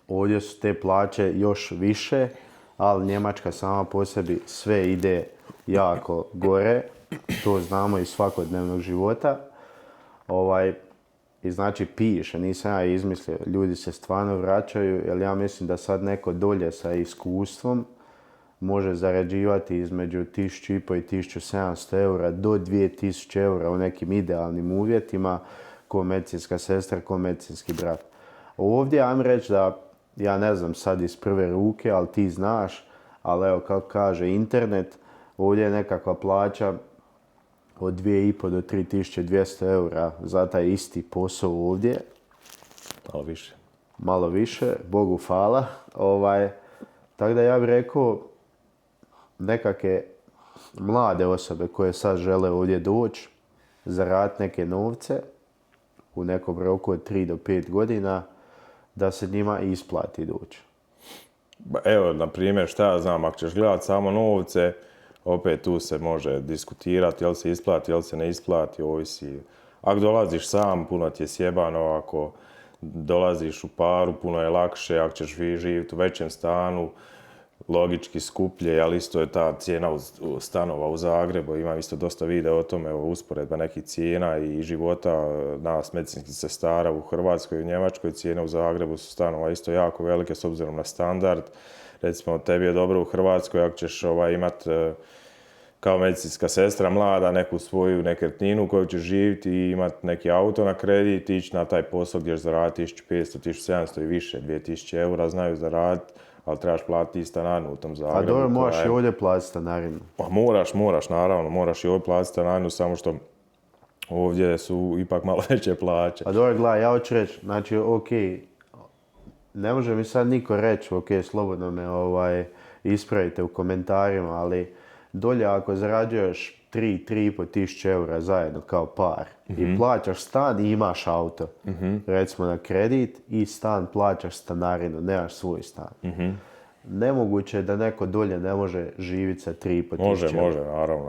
Ovdje su te plaće još više, ali Njemačka sama po sebi sve ide jako gore. To znamo iz svakodnevnog života. I znači piše, nisam ja izmislio, ljudi se stvarno vraćaju, jer ja mislim da sad neko dolje sa iskustvom može zarađivati između 1.500 i 1.700 eura do 2.000 eura u nekim idealnim uvjetima, ko medicinska sestra, ko medicinski brat. Ovdje, ajmo reći da, ja ne znam sad iz prve ruke, ali ti znaš, ali evo kako kaže internet, ovdje je nekakva plaća od 2.500 do 3.200 eura za taj isti posao ovdje. Malo više, Bogu hvala. Tako da ja bih rekao, nekakve mlade osobe koje sad žele ovdje doći, zaraditi neke novce u nekom roku od 3 do 5 godina, da se njima isplati doći. Evo, na primjer, šta ja znam, ako ćeš gledati samo novce, opet tu se može diskutirati, jel se isplati, jel se ne isplati, ovisi. Ako dolaziš sam, puno ti je sjebano, ako dolaziš u paru, puno je lakše, ako ćeš živjeti u većem stanu, logički skuplje, ali isto je ta cijena stanova u Zagrebu, imam isto dosta videa o tome, usporedba nekih cijena i života nas medicinskih sestara u Hrvatskoj i u Njemačkoj, cijene u Zagrebu su stanova isto jako velike s obzirom na standard. Recimo, tebi je dobro u Hrvatskoj ako ćeš imati kao medicinska sestra mlada neku svoju nekretninu u kojoj ćeš živjeti i imati neki auto na kredit, ići na taj posao gdje ćeš zaraditi 1.500, 1.700 i više, 2.000 eura znaju zaraditi, ali trebaš platiti stanarinu u tom Zagrebu. A dobro, moraš i ovdje platiti stanarinu. Pa moraš, naravno, moraš i ovdje platiti stanarinu, samo što ovdje su ipak malo veće plaće. A dobro, gledaj, ja hoću reći, znači, ok, ne može mi sad niko reći, ok, slobodno me ispravite u komentarima, ali dolje ako zarađuješ 3,5 tisuće eura zajedno kao par i plaćaš stan i imaš auto, recimo na kredit i stan plaćaš stanarinu, nemaš svoj stan. Nemoguće je da neko dolje ne može živjeti sa 3,5 tisuće eura. Može,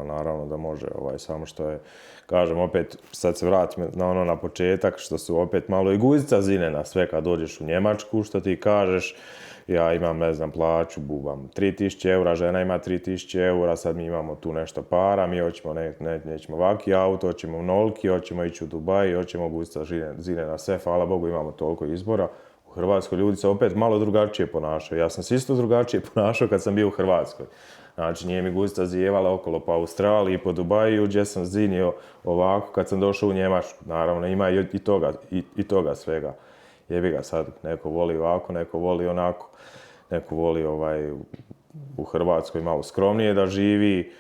naravno da može, samo što je, kažem opet, sad se vratim na početak, što su opet malo i guzica zinena sve kad dođeš u Njemačku, što ti kažeš, ja imam, ne znam, plaću, bubam 3.000 eura, žena ima 3.000 eura, sad mi imamo tu nešto para, mi hoćemo, nećemo ovaki auto, hoćemo unoliki, hoćemo ići u Dubaj, hoćemo guzica zinena, sve, hvala Bogu, imamo toliko izbora. U Hrvatskoj ljudi se opet malo drugačije ponašaju. Ja sam se isto drugačije ponašao kad sam bio u Hrvatskoj. Znači, nije mi guzica zijevala okolo po Australiji, po Dubaju, gdje sam zinio ovako kad sam došao u Njemačku. Naravno, ima i toga svega. Jebi ga sad, neko voli ovako, neko voli onako. Neko voli u Hrvatskoj malo skromnije da živi.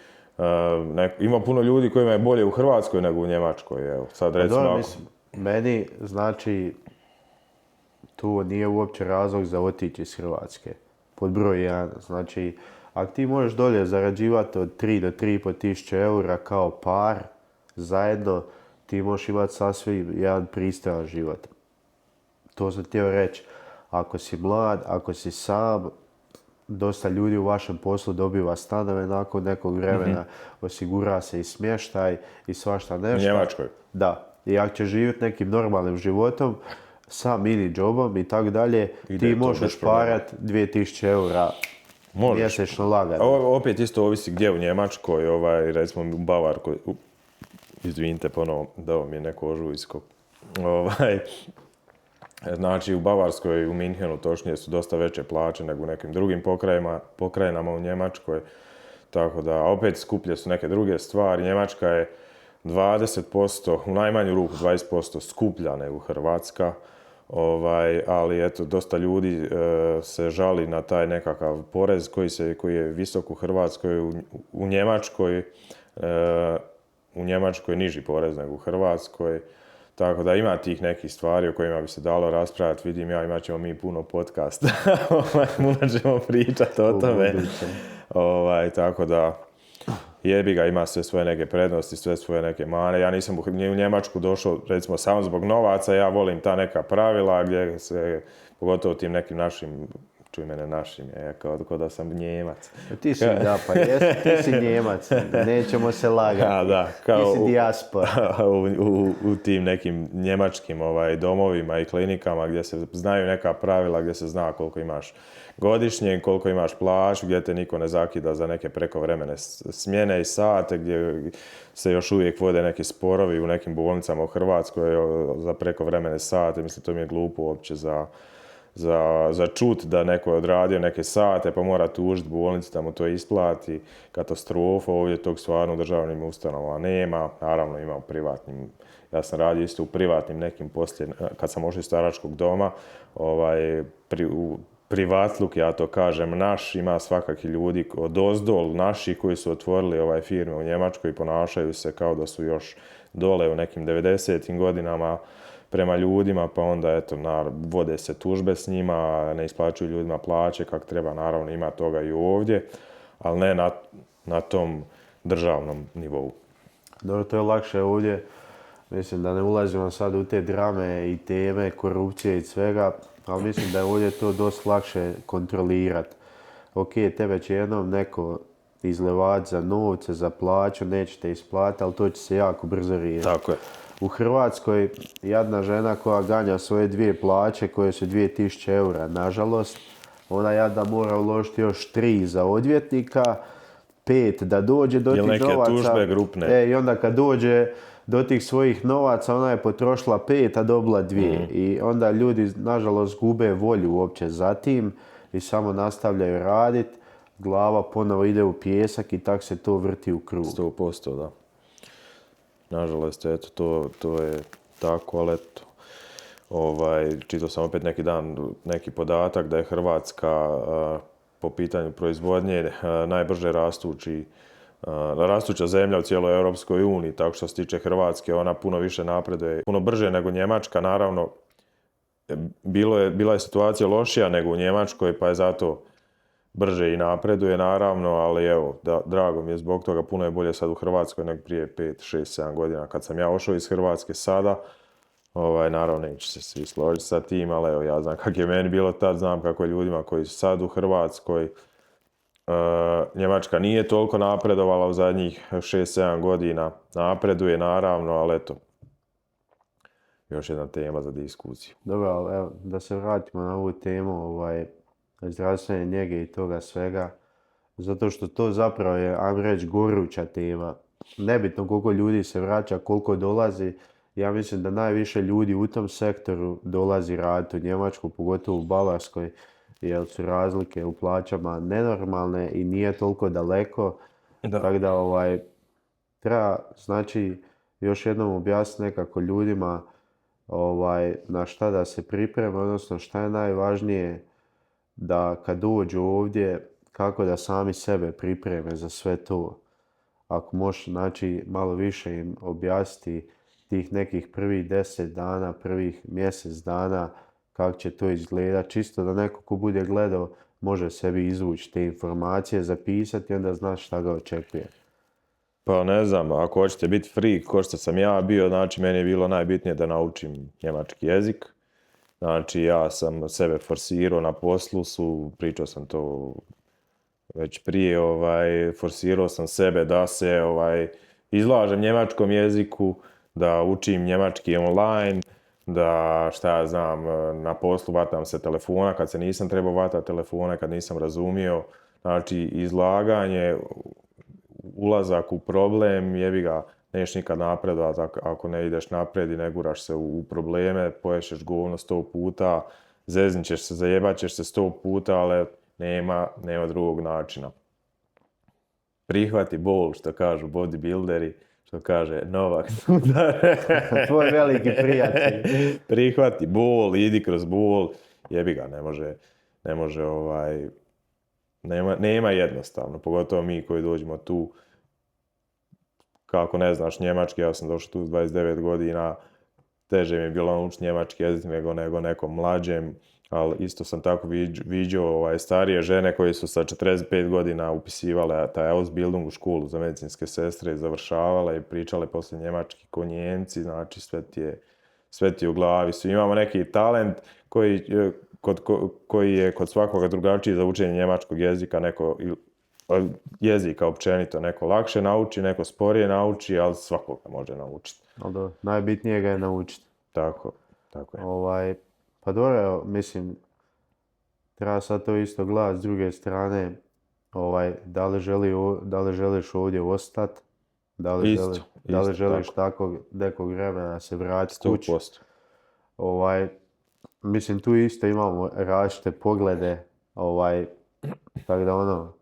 Ima puno ljudi kojima je bolje u Hrvatskoj nego u Njemačkoj. Evo, sad recimo Dobro, mislim, meni, znači, to nije uopće razlog za otići iz Hrvatske. Pod broj 1. Znači, ako ti možeš dolje zarađivati od 3 do 3,5 tisuće eura kao par zajedno, ti možeš imati sasvim jedan pristojan život. To sam htio reći. Ako si mlad, ako si sam, dosta ljudi u vašem poslu dobiva stanove nakon nekog vremena, osigura se i smještaj i svašta nešto. U Njemačkoj. Da. I ako ćeš živjeti nekim normalnim životom, sa mini jobom i tako dalje, ti možeš parat 2000 eura mjesečno lagano. Opet isto ovisi gdje u Njemačkoj, recimo u Bavarkoj, izvinite ponovo, dao mi je neko ožujsko. Znači u Bavarskoj, u Minhenu točnije su dosta veće plaće nego u nekim drugim pokrajinama u Njemačkoj. Tako da opet skuplje su neke druge stvari. Njemačka je 20%, u najmanju ruku 20% skuplja nego Hrvatska. Ali eto, dosta ljudi se žali na taj nekakav porez koji je visok u Hrvatskoj, u Njemačkoj. U Njemačkoj niži porez nego u Hrvatskoj. Tako da ima tih nekih stvari o kojima bi se dalo raspravljati. Vidim ja, imat ćemo mi puno podcasta. Puno ćemo pričati o tome. Tako da, jebi ga, ima sve svoje neke prednosti, sve svoje neke mane. Ja nisam u Njemačku došao, recimo, samo zbog novaca. Ja volim ta neka pravila gdje se, pogotovo tim nekim našim, čuj mene našim, kao da sam Njemac. Ti si, da, pa ti si Njemac, nećemo se lagati. Da, kao ti si dijaspora. U tim nekim njemačkim domovima i klinikama gdje se znaju neka pravila, gdje se zna koliko imaš godišnje, koliko imaš plaću, gdje te niko ne zakida za neke prekovremene smjene i sate, gdje se još uvijek vode neki sporovi u nekim bolnicama u Hrvatskoj za prekovremene sate. Mislim, to mi je glupo uopće za čut da neko je odradio neke sate pa mora tužiti bolnici da mu to isplati. Katastrofa, ovdje tog stvarno u državnim ustanovama nema. Naravno ima u privatnim. Ja sam radio isto u privatnim nekim poslije, kad sam ošao iz staračkog doma, privatluk, ja to kažem, naš, ima svakaki ljudi odozdol naših koji su otvorili firme u Njemačkoj i ponašaju se kao da su još dole u nekim 90-im godinama prema ljudima, pa onda eto, vode se tužbe s njima, ne isplaćuju ljudima plaće kako treba, naravno ima toga i ovdje, ali ne na tom državnom nivou. Dobro, to je lakše ovdje, mislim da ne ulazimo sad u te drame i teme, korupcije i svega, ali mislim da je ovdje to dosta lakše kontrolirati. Ok, tebe će jednom neko izlevati za novce, za plaću, nećete isplatiti, ali to će se jako brzo riješiti. Tako je. U Hrvatskoj jadna žena koja ganja svoje 2 plaće koje su 2000 eura, nažalost, ona jadna mora uložiti još 3 za odvjetnika, 5 da dođe do tih novaca. Ili neke tužbe grupne. I onda kad dođe do tih svojih novaca, ona je potrošila 5, a dobila 2. I onda ljudi, nažalost, gube volju uopće za tim i samo nastavljaju raditi. Glava ponovo ide u pijesak i tak se to vrti u krug. 100%, da. Nažalost, eto, to je tako, ali eto. Čitao sam opet neki dan neki podatak da je Hrvatska po pitanju proizvodnje najbrže rastuća zemlja u cijeloj Europskoj uniji, tako što se tiče Hrvatske, ona puno više napreduje, puno brže nego Njemačka, naravno. bila je situacija lošija nego u Njemačkoj, pa je zato brže i napreduje naravno, ali evo, drago mi je zbog toga, puno je bolje sad u Hrvatskoj nego prije 5, 6, 7 godina kad sam ja ošao iz Hrvatske sada. Naravno, neće se svi složiti sa tim, ali evo, ja znam kako je meni bilo tad, znam kako je ljudima koji su sad u Hrvatskoj. Njemačka nije toliko napredovala u zadnjih 6-7 godina, napreduje naravno, ali eto, još jedna tema za diskusiju. Dobro, ali evo, da se vratimo na ovu temu zdravstvene njege i toga svega, zato što to zapravo je, ajmo reći, goruća tema. Nebitno koliko ljudi se vraća, koliko dolazi, ja mislim da najviše ljudi u tom sektoru dolazi raditi u Njemačku, pogotovo u Bavarskoj, jer su razlike u plaćama nenormalne i nije toliko daleko. Tako da treba, znači, još jednom objasniti nekako ljudima na šta da se pripreme, odnosno šta je najvažnije da kad dođu ovdje, kako da sami sebe pripreme za sve to. Ako možeš, znači, malo više im objasniti tih nekih prvih 10 dana, prvih mjesec dana, kako će to izgledati, čisto da neko ko bude gledao može sebi izvući te informacije, zapisati i onda znaš šta ga očekuje. Pa ne znam, ako hoćete biti freak, ko što sam ja bio, znači meni je bilo najbitnije da naučim njemački jezik. Znači ja sam sebe forsirao na poslu, pričao sam to već prije, forsirao sam sebe da se izlažem njemačkom jeziku, da učim njemački online, da šta ja znam, na poslu vatam se telefona kad se nisam trebao vatati telefona, kad nisam razumio. Znači izlaganje, ulazak u problem, jebi ga, neš nikad napredovati ako ne ideš naprijed i ne guraš se u probleme, poješeš govno 100 puta, zeznit ćeš se, zajebat ćeš se 100 puta, ali nema drugog načina. Prihvati bol, što kažu bodybuilderi, što kaže Novak. Tvoj veliki prijatelj. Prihvati bol, idi kroz bol, jebi ga, nema jednostavno, pogotovo mi koji dođemo tu, kako ne znaš njemački, ja sam došao tu s 29 godina, teže mi je bilo naučiti njemački jezik nego nekom mlađem, ali isto sam tako viđao starije žene koje su sa 45 godina upisivale taj Ausbildung u školu za medicinske sestre i završavale i pričale poslije njemački ko Njemci, znači sve ti je u glavi. Svi imamo neki talent koji je kod svakoga drugačiji za učenje njemačkog jezika općenito. Neko lakše nauči, neko sporije nauči, ali svakoga može naučiti. Ali najbitnije ga je naučiti. Tako je. Pa dobro, mislim, treba sad to isto gledati s druge strane, da li želiš ovdje ostati, da li želiš tako nekog vremena se vratiti kući. 100%. Mislim, tu isto imamo različite poglede, tako da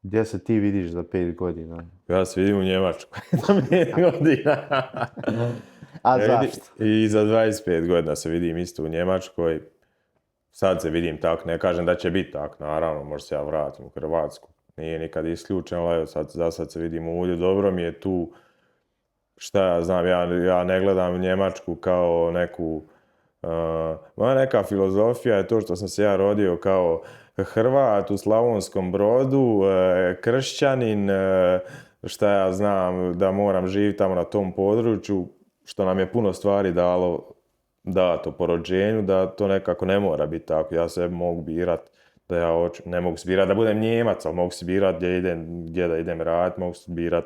gdje se ti vidiš za 5 godina? Ja se vidim u Njemačkoj za 5 godina. A zašto? I za 25 godina se vidim isto u Njemačkoj. Sad se vidim tako, ne kažem da će biti tako, naravno, možda se ja vratim u Hrvatsku. Nije nikad isključeno, ali za sad se vidim ovdje, dobro mi je tu. Šta ja znam, ja ne gledam Njemačku kao neku... moja neka filozofija je to što sam se ja rodio kao Hrvat u Slavonskom Brodu, kršćanin, šta ja znam, da moram živjeti tamo na tom području, što nam je puno stvari dato po rođenju, da to nekako ne mora biti tako. Ja se mogu birat da ja hoću, ne mogu se birat da budem Njemac, ali mogu se birat gdje da idem raditi, mogu se birat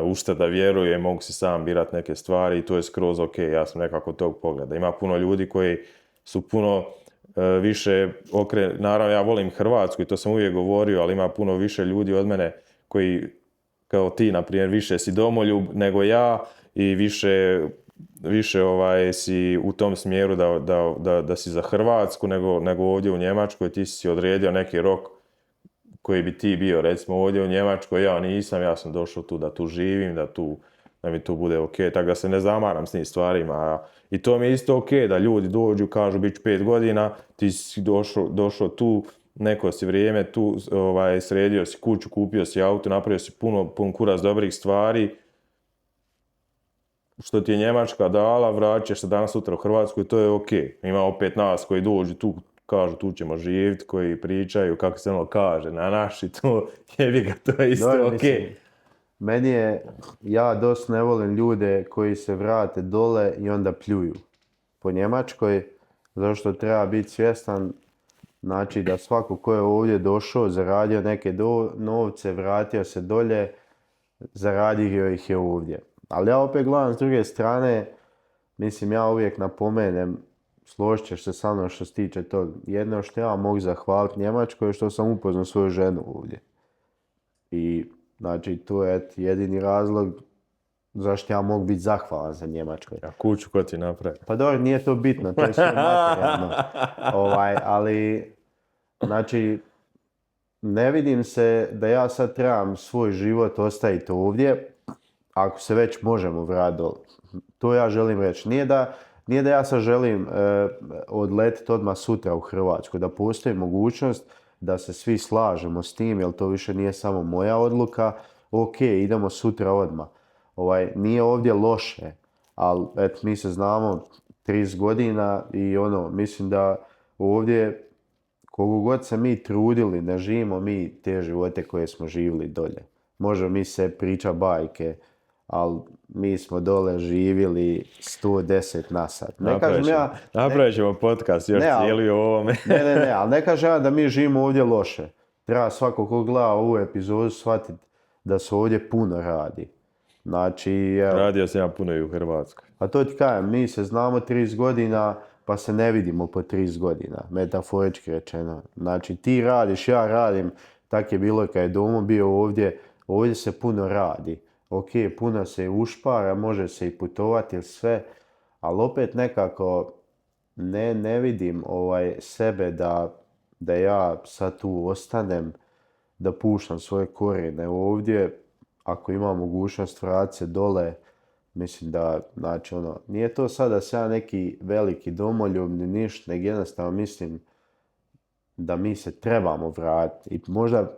u šta da vjerujem, mogu si sam birat neke stvari i to je skroz ok, ja sam nekako tog pogleda. Ima puno ljudi koji su puno više naravno ja volim Hrvatsku i to sam uvijek govorio, ali ima puno više ljudi od mene koji, kao ti, na primjer, više si domoljub nego ja i više si u tom smjeru da si za Hrvatsku nego ovdje u Njemačkoj. Ti si odredio neki rok koji bi ti bio, recimo ovdje u Njemačkoj, ja nisam, ja sam došao tu da tu živim, da mi tu bude ok, tako da se ne zamaram s njim stvarima. I to mi je isto ok, da ljudi dođu, kažu bit ću 5 godina, ti si došao tu, neko si vrijeme tu, sredio si kuću, kupio si auto, napravio si pun kurac dobrih stvari. što ti je Njemačka dala, vraćaš se danas sutra u Hrvatsku i to je ok. Ima opet nas koji dođu tu, kažu tu ćemo živjeti, koji pričaju, kako se ono kaže, na naši to, jebi ga, to je isto Dobro, ok. mislim, meni je, ja dosta ne volim ljude koji se vrate dole i onda pljuju po Njemačkoj, zato što treba biti svjestan, znači da svako ko je ovdje došao, zaradio neke novce, vratio se dolje, zaradio ih je ovdje. Ali ja opet gledam s druge strane, mislim ja uvijek napomenem, složit ćeš se sa mnom što se tiče tog, jedno što ja mogu zahvaliti Njemačkoj je što sam upoznao svoju ženu ovdje. I znači to je jedini razlog zašto ja mogu biti zahvalan za Njemačkoj. A kuću ko ti napravi? Pa dobro, nije to bitno, to je sve materijalno. Ali, znači, ne vidim se da ja sad trebam svoj život ostaviti ovdje, ako se već možemo vratiti dole. To ja želim reći. Nije da ja sad želim odletiti odmah sutra u Hrvatsku, da postoji mogućnost da se svi slažemo s tim, jer to više nije samo moja odluka. Ok, idemo sutra odmah. Nije ovdje loše, ali eto, mi se znamo 30 godina i mislim da ovdje koliko god se mi trudili, ne živimo mi te živote koje smo živjeli dolje. Možemo mi se priča bajke, ali mi smo dole živjeli 110 na sat. Napravit ćemo podcast još cijeli o ovome. Ne, ali ne kažem ja da mi živimo ovdje loše. Treba svako ko gleda ovu epizodu shvatiti da se ovdje puno radi. Znači, radio sam ja puno i u Hrvatskoj. A to ti kažem, mi se znamo 30 godina, pa se ne vidimo po 30 godina, metaforički rečeno. Znači, ti radiš, ja radim, tak je bilo kad je Domo bio ovdje se puno radi. Ok, puno se ušpara, može se i putovati ili sve, ali opet nekako ne vidim sebe da ja sad tu ostanem, da puštam svoje korijene ovdje. Ako ima mogućnost vratiti se dole, mislim da, znači nije to sada se ja neki veliki domoljub ni ništa, nego jednostavno mislim da mi se trebamo vratiti. I možda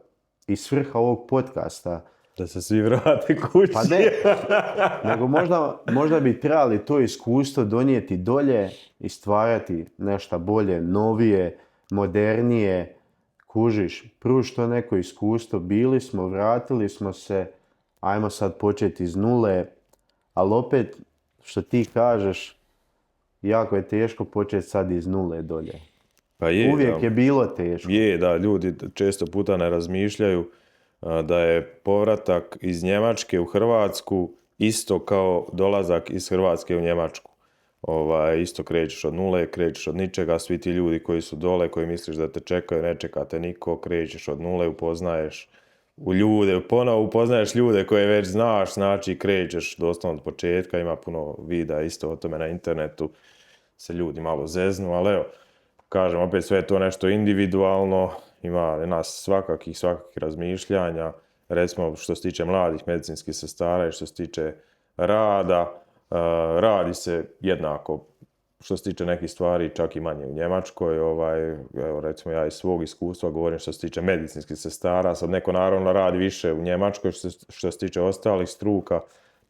i svrha ovog podcasta da se svi vrate kući. Pa ne, nego možda bi trebali to iskustvo donijeti dolje i stvarati nešto bolje, novije, modernije, kužiš, pruži to neko iskustvo, bili smo, vratili smo se, ajmo sad početi iz nule, ali opet, što ti kažeš, jako je teško početi sad iz nule dolje. Pa uvijek je bilo teško. Da, ljudi često puta ne razmišljaju da je povratak iz Njemačke u Hrvatsku isto kao dolazak iz Hrvatske u Njemačku. Isto krećeš od nule, krećeš od ničega, svi ti ljudi koji su dole, koji misliš da te čekaju, ne čeka te niko, krećeš od nule, upoznaješ ponovo upoznaješ ljude koje već znaš, znači krećeš doslovno od početka, ima puno videa isto o tome na internetu, se ljudi malo zeznu, ali evo, kažem, opet sve je to nešto individualno, ima nas svakakih razmišljanja, recimo što se tiče mladih medicinskih sestara i što se tiče rada, radi se jednako, što se tiče nekih stvari, čak i manje u Njemačkoj, evo recimo ja iz svog iskustva govorim što se tiče medicinskih sestara, sad neko naravno radi više u Njemačkoj što se tiče ostalih struka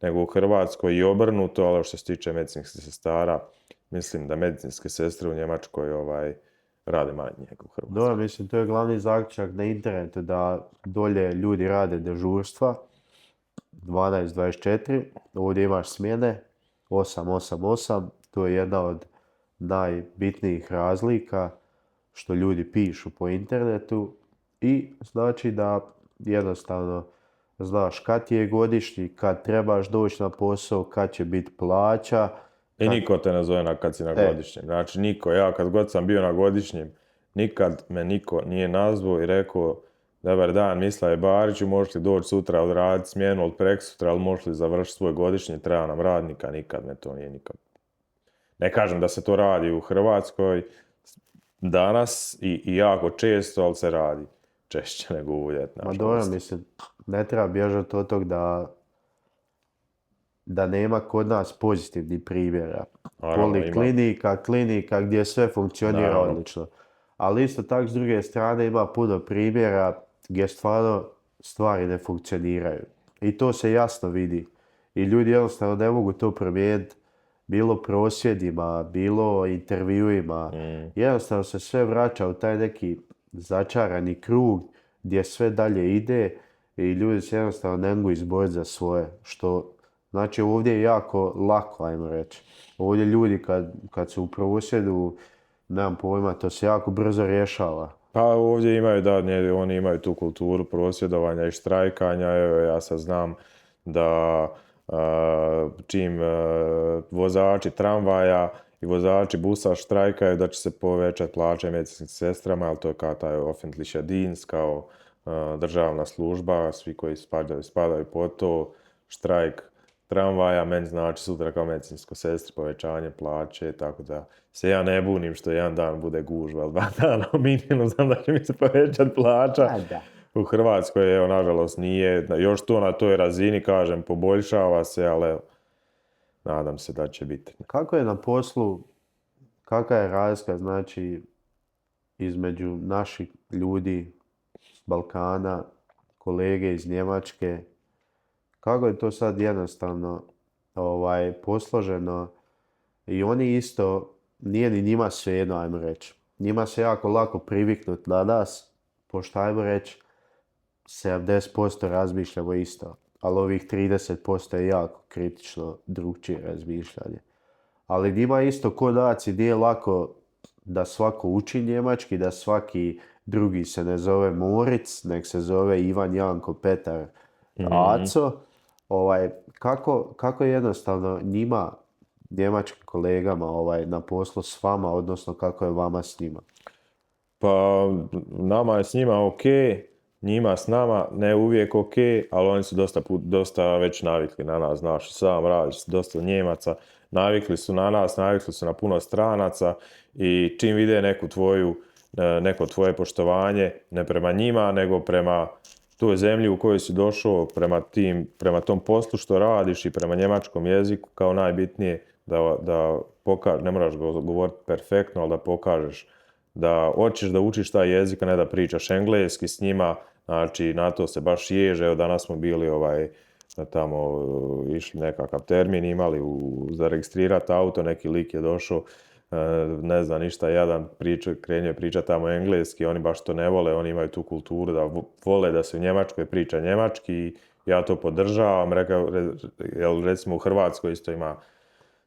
nego u Hrvatskoj i obrnuto, ali što se tiče medicinskih sestara, mislim da medicinske sestre u Njemačkoj rade manje nego u Hrvatskoj. Dobro, mislim, to je glavni zaključak na internetu da dolje ljudi rade dežurstva, 12-24, ovdje imaš smjene, 8-8-8, to je jedna od najbitnijih razlika što ljudi pišu po internetu i znači da jednostavno znaš kad ti je godišnji, kad trebaš doći na posao, kad će biti plaća. I niko te ne zove kad si na godišnjem. Znači niko, ja kad god sam bio na godišnjem, nikad me niko nije nazvao i rekao dobar dan, Mislav Bariću, možeš li doći sutra odraditi smjenu od preksutra, ali možeš li završiti svoj godišnji, treba nam radnika, nikad me to nije nikad. Ne kažem da se to radi u Hrvatskoj danas i jako često, ali se radi češće nego uvjet. Ma dobro, mislim, ne treba bježati od tog da nema kod nas pozitivnih primjera. Klinika gdje sve funkcionira odlično. Ali isto tako s druge strane ima puno primjera gdje stvarno stvari ne funkcioniraju. I to se jasno vidi. i ljudi jednostavno ne mogu to promijeniti. Bilo prosvjedima, bilo intervjuima. Jednostavno se sve vraća u taj neki začarani krug gdje sve dalje ide i ljudi se jednostavno ne mogu izboriti za svoje. Što znači ovdje je jako lako, ajmo reći. Ovdje ljudi kad su u prosvjedu, nemam pojma, to se jako brzo rješava. Pa ovdje imaju, da, oni imaju tu kulturu prosvjedovanja i štrajkanja. Evo, ja sad znam da čim vozači tramvaja i vozači busa štrajkaju da će se povećati plaće medicinskim sestrama, ali to je kao taj öffentlicher Dienst, kao državna služba, svi koji spadaju po to, štrajk tramvaja, meni znači sutra kao medicinsko sestri povećanje plaće, tako da se ja ne bunim što jedan dan bude gužva, ali 2 dana u Minhenu znam da će mi se povećati plaća. U Hrvatskoj, evo, nažalost nije, još to na toj razini, kažem, poboljšava se, ali evo, nadam se da će biti. Kako je na poslu, kakva je razlika, znači, između naših ljudi s Balkana, kolege iz Njemačke, kako je to sad jednostavno posloženo i oni isto, nije ni njima svejedno, ajmo reći. Njima se jako lako priviknuti na nas, pošto ajmo reći, 70% razmišljamo isto, ali ovih 30% je jako kritično drugčije razmišljanje. Ali njima isto ko naci nije lako da svako uči njemački, da svaki drugi se ne zove Moritz, nek se zove Ivan, Janko, Petar, Aco. Kako je jednostavno njima, njemačkim kolegama na poslu s vama, odnosno kako je vama s njima? Pa nama je s njima ok, njima s nama ne uvijek ok, ali oni su dosta već navikli na nas, znaš, sam radiš, dosta Njemaca, navikli su na nas, navikli su na puno stranaca i čim vide neko tvoje poštovanje, ne prema njima, nego prema toj zemlji u kojoj si došao, prema tom poslu što radiš i prema njemačkom jeziku, kao najbitnije da pokažeš, ne moraš govoriti perfektno, ali da pokažeš da hoćeš da učiš taj jezik, a ne da pričaš engleski s njima, znači na to se baš ježe. Evo danas smo bili tamo išli nekakav termin, imali za registrirati auto, neki lik je došao, ne zna ništa, jadan krenio je pričati tamo engleski, oni baš to ne vole, oni imaju tu kulturu da vole da se u Njemačkoj priča njemački i ja to podržavam, recimo u Hrvatskoj isto ima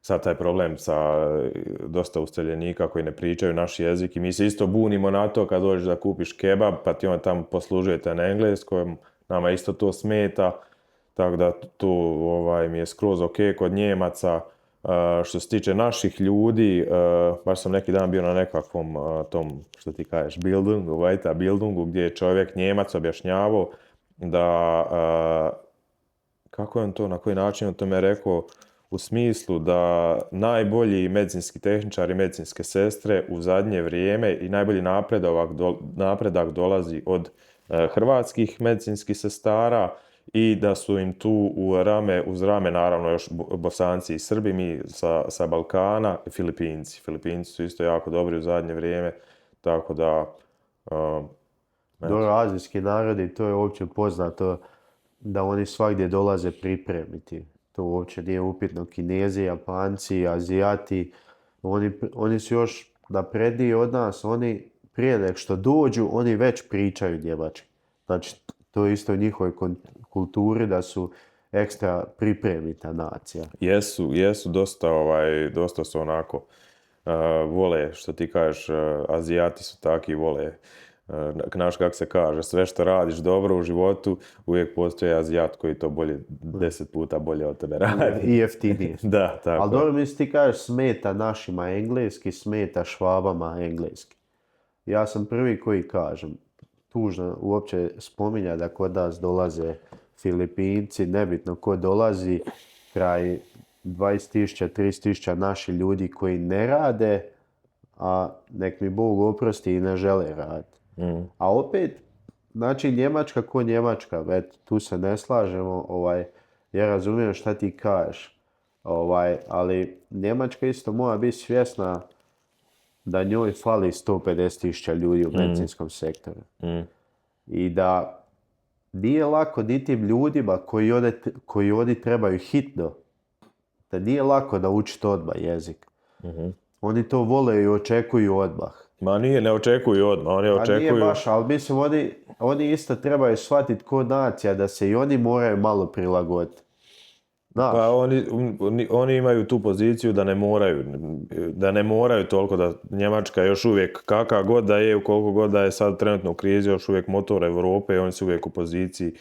sad taj problem sa dosta useljenika koji ne pričaju naš jezik i mi se isto bunimo na to kad dođeš da kupiš kebab pa ti on tamo poslužujete na engleskom, nama isto to smeta, tako da tu mi je skroz ok kod Njemaca. Što se tiče naših ljudi, baš sam neki dan bio na nekakvom tom, što ti kažeš, Bildungu, gdje je čovjek Njemac objašnjavao da, kako je on to, na koji način on to me rekao, u smislu da najbolji medicinski tehničari i medicinske sestre u zadnje vrijeme i najbolji napredak dolazi od hrvatskih medicinskih sestara i da su im tu uz rame naravno još Bosanci i Srbi, mi sa Balkana i Filipinci. Filipinci su isto jako dobri u zadnje vrijeme, tako da... Dobro, azijski narodi, to je uopće poznato da oni svagdje dolaze pripremiti. To uopće nije upitno. Kinezi, Japanci, Azijati, oni su još napredniji od nas, oni prije nego što dođu, oni već pričaju njemački. Znači, to je isto u njihovoj kulturi da su ekstra pripremita nacija. Jesu dosta su onako, vole, što ti kažeš, Azijati su taki, vole, znaš kako se kaže, sve što radiš dobro u životu, uvijek postoji Azijat koji to 10 puta bolje od tebe radi. I jeftinije. Da, tako. Ali dobro, mislim ti kažeš smeta našima engleski, smeta Švabama engleski. Ja sam prvi koji kažem, tužno uopće spominja da kod nas dolaze Filipinci, nebitno ko dolazi, kraj 20.000, 30.000 naši ljudi koji ne rade, a nek mi Bog oprosti i ne žele raditi. A opet, znači Njemačka ko Njemačka, tu se ne slažemo, ja razumijem šta ti kažeš, ali Njemačka isto mora biti svjesna da njoj fali 150.000 ljudi u medicinskom sektoru. I da nije lako ni tim ljudima koji ovdje trebaju hitno, da nije lako naučiti odmah jezik. Oni to vole i očekuju odmah. Ma nije, ne očekuju odmah, oni A nije očekuju... baš, ali mislim oni isto trebaju shvatiti ko nacija da se i oni moraju malo prilagoditi. Znaš, Pa oni imaju tu poziciju da ne moraju toliko, da Njemačka još uvijek, kakva god da je, koliko god da je sad trenutno u krizi, još uvijek motor Europe i oni su uvijek u poziciji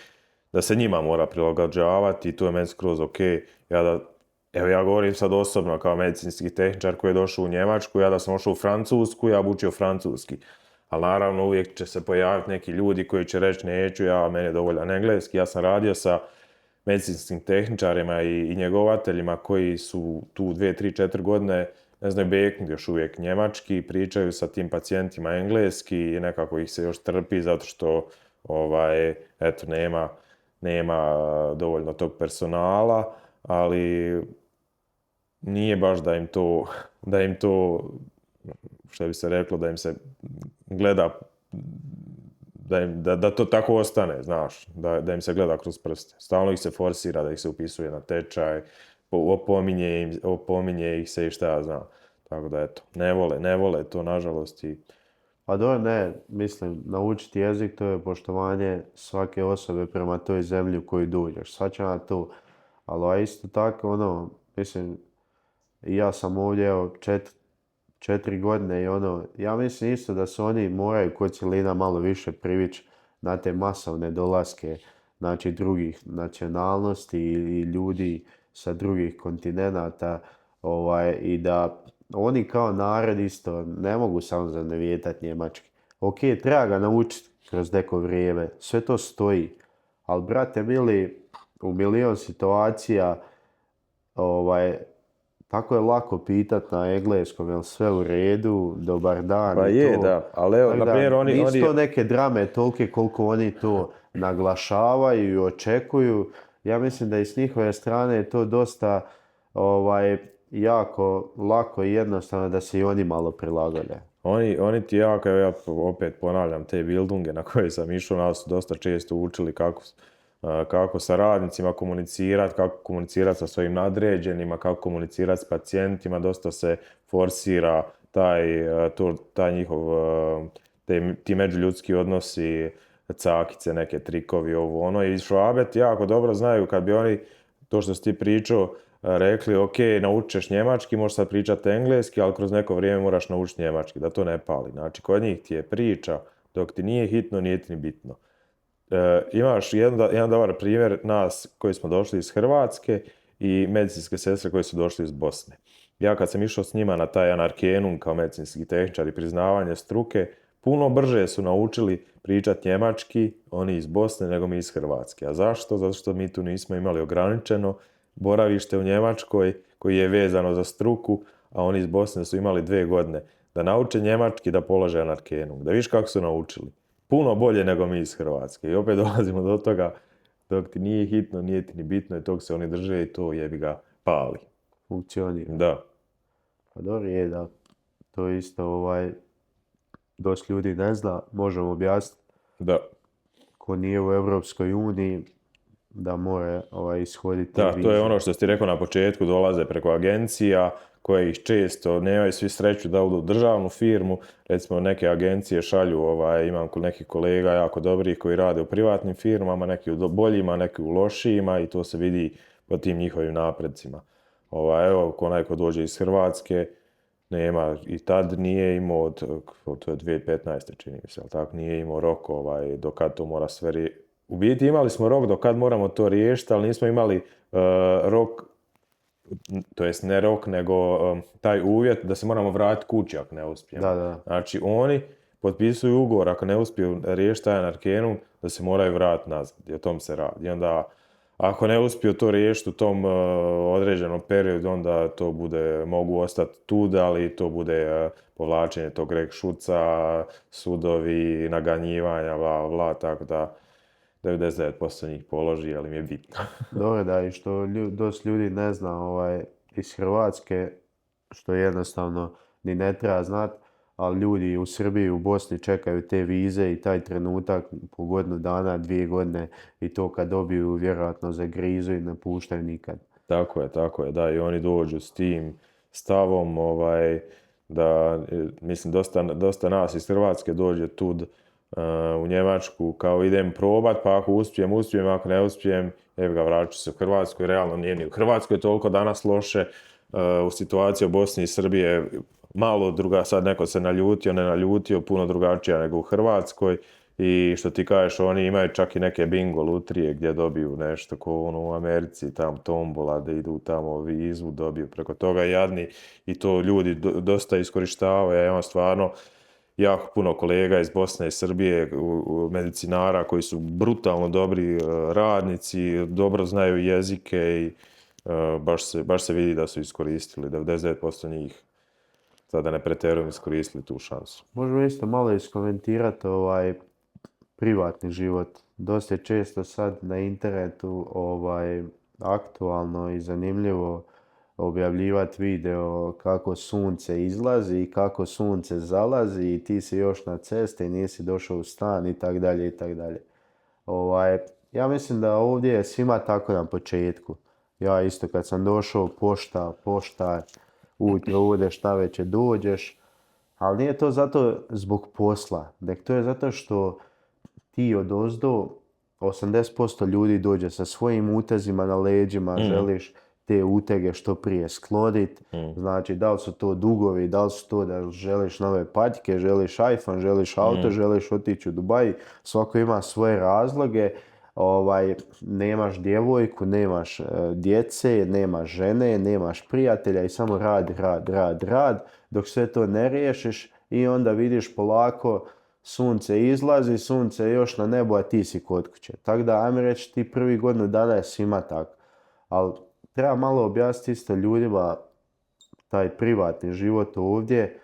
da se njima mora prilagođavati i to je meni skroz ok. Ja govorim sad osobno kao medicinski tehničar koji je došao u Njemačku, ja da sam ošao u Francusku, ja bi učio francuski. Ali naravno uvijek će se pojaviti neki ljudi koji će reći neću, meni je dovoljan engleski. Ja sam radio sa medicinskim tehničarima i njegovateljima koji su tu 2, 3, 4 godine, ne znaju beknuti još uvijek njemački, pričaju sa tim pacijentima engleski i nekako ih se još trpi zato što nema dovoljno tog personala, ali nije baš da im to, što bi se reklo, da im se gleda, da to tako ostane, znaš, da im se gleda kroz prste. Stalno ih se forsira, da ih se upisuje na tečaj, opominje ih se i šta ja znam. Tako da eto, ne vole to nažalost i... Pa dobro, ne, mislim, naučiti jezik to je poštovanje svake osobe prema toj zemlji u koju dođeš. Svačam to, ali isto tako, mislim, ja sam ovdje, evo, 4 godine i ja mislim isto da se oni moraju kod cjelina malo više privići na te masovne dolaske, znači drugih nacionalnosti i ljudi sa drugih kontinenata, i da oni kao narod isto ne mogu samo zanovijetati njemački. Ok, treba ga naučiti kroz neko vrijeme, sve to stoji, ali brate mili, u milion situacija, tako je lako pitat na engleskom, jel sve u redu, dobar dan. Pa je, to. Da, ali evo, na primjer, nisu to neke drame tolike koliko oni to naglašavaju i očekuju. Ja mislim da i s njihove strane je to dosta jako lako i jednostavno da se i oni malo prilagode. Oni ti jako, ja opet ponavljam, te bildunge na koje sam išao, nas su dosta često učili kako sa radnicima komunicirati, kako komunicirati sa svojim nadređenima, kako komunicirati s pacijentima, dosta se forsira taj njihov, ti međuljudski odnosi, cakice, neke trikovi, i Švabe ti jako dobro znaju kad bi oni, to što si ti pričao, rekli, ok, naučiš njemački, možeš sad pričati engleski, ali kroz neko vrijeme moraš naučiti njemački, da to ne pali. Znači, kod njih ti je priča, dok ti nije hitno, nije ti ni bitno. Imaš jedan dobar primjer nas koji smo došli iz Hrvatske i medicinske sestre koji su došli iz Bosne. Ja kad sam išao s njima na taj Anarkenum kao medicinski tehničar i priznavanje struke, puno brže su naučili pričati njemački, oni iz Bosne, nego mi iz Hrvatske. A zašto? Zato što mi tu nismo imali ograničeno boravište u Njemačkoj koji je vezano za struku, a oni iz Bosne su imali 2 godine da nauče njemački, da polože Anarkenum. Da viš kako su naučili. Puno bolje nego mi iz Hrvatske. I opet dolazimo do toga, dok ti nije hitno, nije ti ni bitno i tog se oni drže i to jebi ga pali. Funkcionira. Da. Pa dobro je da to isto dosta ljudi ne zna, možemo objasniti. Da. Ko nije u Europskoj uniji, da mora ishoditi Da, vize. to je ono što si ti rekao na početku, dolaze preko agencija koje ih često nemaju svi sreću da odu u državnu firmu. Recimo neke agencije šalju, imam nekih kolega jako dobrih koji rade u privatnim firmama, neki u boljima, neki u lošijima i to se vidi po tim njihovim napredcima. Evo, onaj ko dođe iz Hrvatske, nema, i tad nije imao, to je 2015. čini mi se, ali tako, nije imao rok do kad to mora sve. U biti imali smo rok do kad moramo to riješiti, ali nismo imali rok, to jest ne rok, nego taj uvjet da se moramo vratiti kući ako ne uspijemo. Da. Znači oni potpisuju ugovor ako ne uspiju riješiti taj Anarkenum, da se moraju vratiti nazad i o tom se radi. I onda ako ne uspiju to riješiti u tom određenom periodu, onda to bude, mogu ostati tu, ali to bude povlačenje tog rekšuca, sudovi, naganjivanja, bla, tako da 99% njih položi, ali mi je bitno. Dobro, da, i što dosta ljudi ne zna iz Hrvatske, što jednostavno ni ne treba znat, ali ljudi u Srbiji i u Bosni čekaju te vize i taj trenutak po godinu dana, 2 godine i to kad dobiju vjerojatno zagrizu i ne puštaju nikad. Tako je, da, i oni dođu s tim stavom, da, mislim, dosta nas iz Hrvatske dođe tud u Njemačku, kao idem probat, pa ako uspijem, ako ne uspijem, evo ga, vraću se u Hrvatsku, realno nije ni u Hrvatskoj toliko danas loše, u situaciji u Bosni i Srbije malo druga, sad neko se naljutio, ne naljutio, puno drugačija nego u Hrvatskoj. I što ti kažeš, oni imaju čak i neke bingo lutrije gdje dobiju nešto ko ono u Americi, tam tombola, da idu tamo vizu, dobiju preko toga jadni i to ljudi dosta iskorištavaju. Ja imam stvarno jako puno kolega iz Bosne i Srbije, medicinara koji su brutalno dobri radnici, dobro znaju jezike i baš se vidi da su iskoristili, 99% njih, sad da ne pretjerujem, iskoristili tu šansu. Možemo isto malo iskomentirati privatni život. Dosta je često sad na internetu aktualno i zanimljivo objavljivati video kako sunce izlazi i kako sunce zalazi i ti si još na cesti i nisi došao u stan i tak dalje i tak dalje. Ja mislim da ovdje je svima tako na početku. Ja isto kad sam došao, pošta, ujutro udeš, šta već dođeš, ali nije to zato zbog posla, nek to je zato što ti odozdo 80% ljudi dođe sa svojim utezima na leđima, želiš te utege što prije skloniti. Znači, da li su to dugovi, da li su to da želiš nove patike, želiš iPhone, želiš auto, želiš otići u Dubai. Svako ima svoje razloge. Nemaš djevojku, nemaš djece, nemaš žene, nemaš prijatelja i samo rad. Dok sve to ne riješiš i onda vidiš polako sunce izlazi, sunce je još na nebu, a ti si kod kuće. Tako da, ajme reći, ti prvi godinu dana je svima tako. Ali treba malo objasniti isto ljudima taj privatni život ovdje,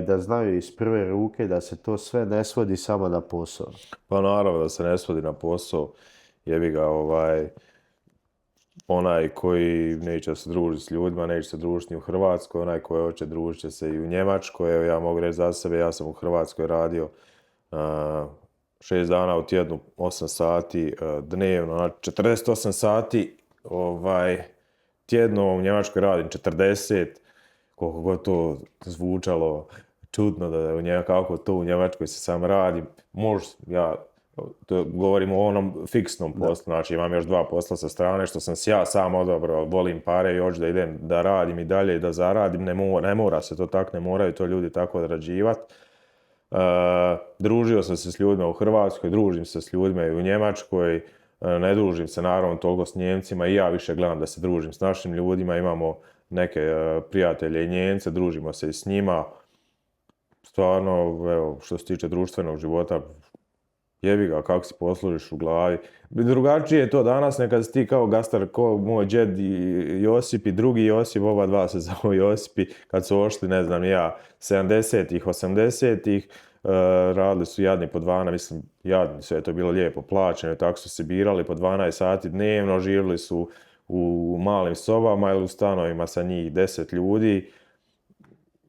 da znaju iz prve ruke da se to sve ne svodi samo na posao. Pa naravno da se ne svodi na posao, jebi ga, onaj koji neće se družiti s ljudima, neće se družiti ni u Hrvatskoj, onaj koji hoće družit će se i u Njemačkoj. Evo, ja mogu reći za sebe, ja sam u Hrvatskoj radio 6 dana u tjednu, 8 sati dnevno, znači 48 sati tjedno, u Njemačkoj radim 40, koliko god to zvučalo čudno kako to u Njemačkoj se sam radi, ja govorim o onom fiksnom poslu, znači imam još 2 posla sa strane što sam si ja sam odabrao, volim pare i hoću da idem da radim i dalje i da zaradim, ne mora se to tako, ne moraju to ljudi tako odrađivati. Družio sam se s ljudima u Hrvatskoj, družim se s ljudima i u Njemačkoj, ne družim se naravno toliko s Njemcima i ja više gledam da se družim s našim ljudima, imamo neke prijatelje i Njemce, družimo se i s njima. Stvarno, evo, što se tiče društvenog života, jebi ga, kako si poslužiš u glavi. Drugačije je to danas, nekad si ti kao gastar, ko moj džed Josip i drugi Josip, oba dva se zovu Josipi, kad su ošli, ne znam ja, 70-ih, 80-ih, radili su jadni po 12, mislim, jadni, sve je to bilo lijepo plaćeno, tako su se birali po 12 sati dnevno, živjeli su u malim sobama ili u stanovima sa njih 10 ljudi.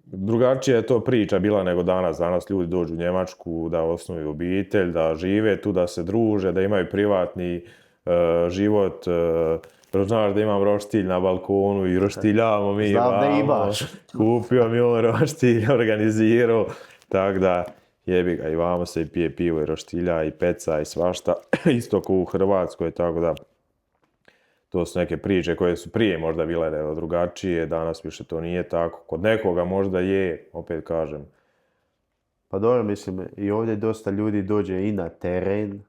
Drugačija je to priča bila nego danas. Danas ljudi dođu u Njemačku da osnuju obitelj, da žive tu, da se druže, da imaju privatni život. Znaš da imam roštilj na balkonu i roštiljamo mi. Znam da imaš. Kupio mi on roštilj, organizirao. Tako da jebi ga, i vamo se i pije pivo i roštilja i peca i svašta. Isto kao u Hrvatskoj, tako da to su neke priče koje su prije možda bile drugačije, danas više to nije tako. Kod nekoga možda je, opet kažem. Pa dobro, mislim, i ovdje dosta ljudi dođe i na teren,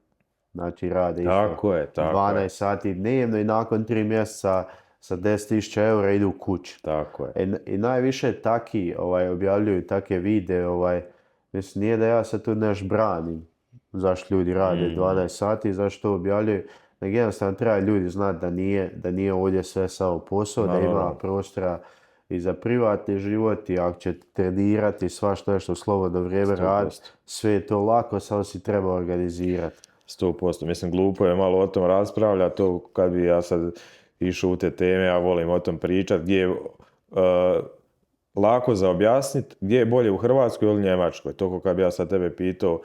znači rade isto 12 sati dnevno i nakon 3 mjeseca sa 10.000 eura idu kući. Tako je. I najviše taki objavljuju take videe, mislim, nije da ja sad tu neš branim zašto ljudi rade 12 sati, zašto objavljuju. Nego jednostavno treba ljudi znati da nije ovdje sve samo posao, da ima prostora i za privatni život i ako će trenirati svašta što slobodno vrijeme radi, sve je to lako, samo si treba organizirati. 100%. Mislim, glupo je malo o tom raspravljati, to kad bi ja sad išao u te teme, ja volim o tom pričati, gdje lako za objasniti gdje je bolje u Hrvatskoj ili Njemačkoj. To kao kad bi ja sad tebe pitao,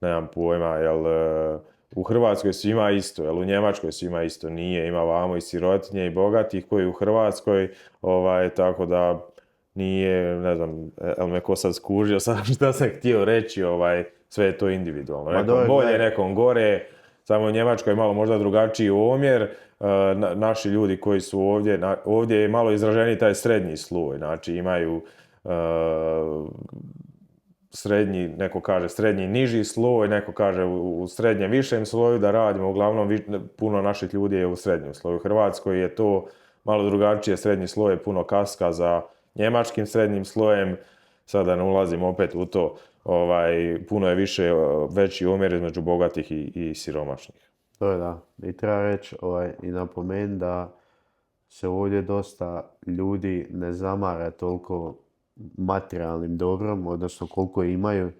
nemam pojma, jel u Hrvatskoj svima isto, jel u Njemačkoj svima isto nije, ima vamo i sirotinje i bogatih koji u Hrvatskoj, tako da nije, ne znam, jel me ko sad skužio, sad šta sam htio reći, sve je to individualno. Nekom bolje, nekom gore, samo u Njemačkoj je malo možda drugačiji omjer, naši ljudi koji su ovdje je malo izraženiji taj srednji sloj, znači imaju srednji, neko kaže srednji niži sloj, neko kaže u srednjem višem sloju da radimo, uglavnom puno naših ljudi je u srednjem sloju. U Hrvatskoj je to malo drugačije, srednji sloj je puno kaska za njemačkim srednjim slojem, sada ne ulazim opet u to, puno je veći omjer između bogatih i siromašnih. To je da. I treba reći i napomenuti da se ovdje dosta ljudi ne zamara toliko materijalnim dobrom, odnosno koliko imaju,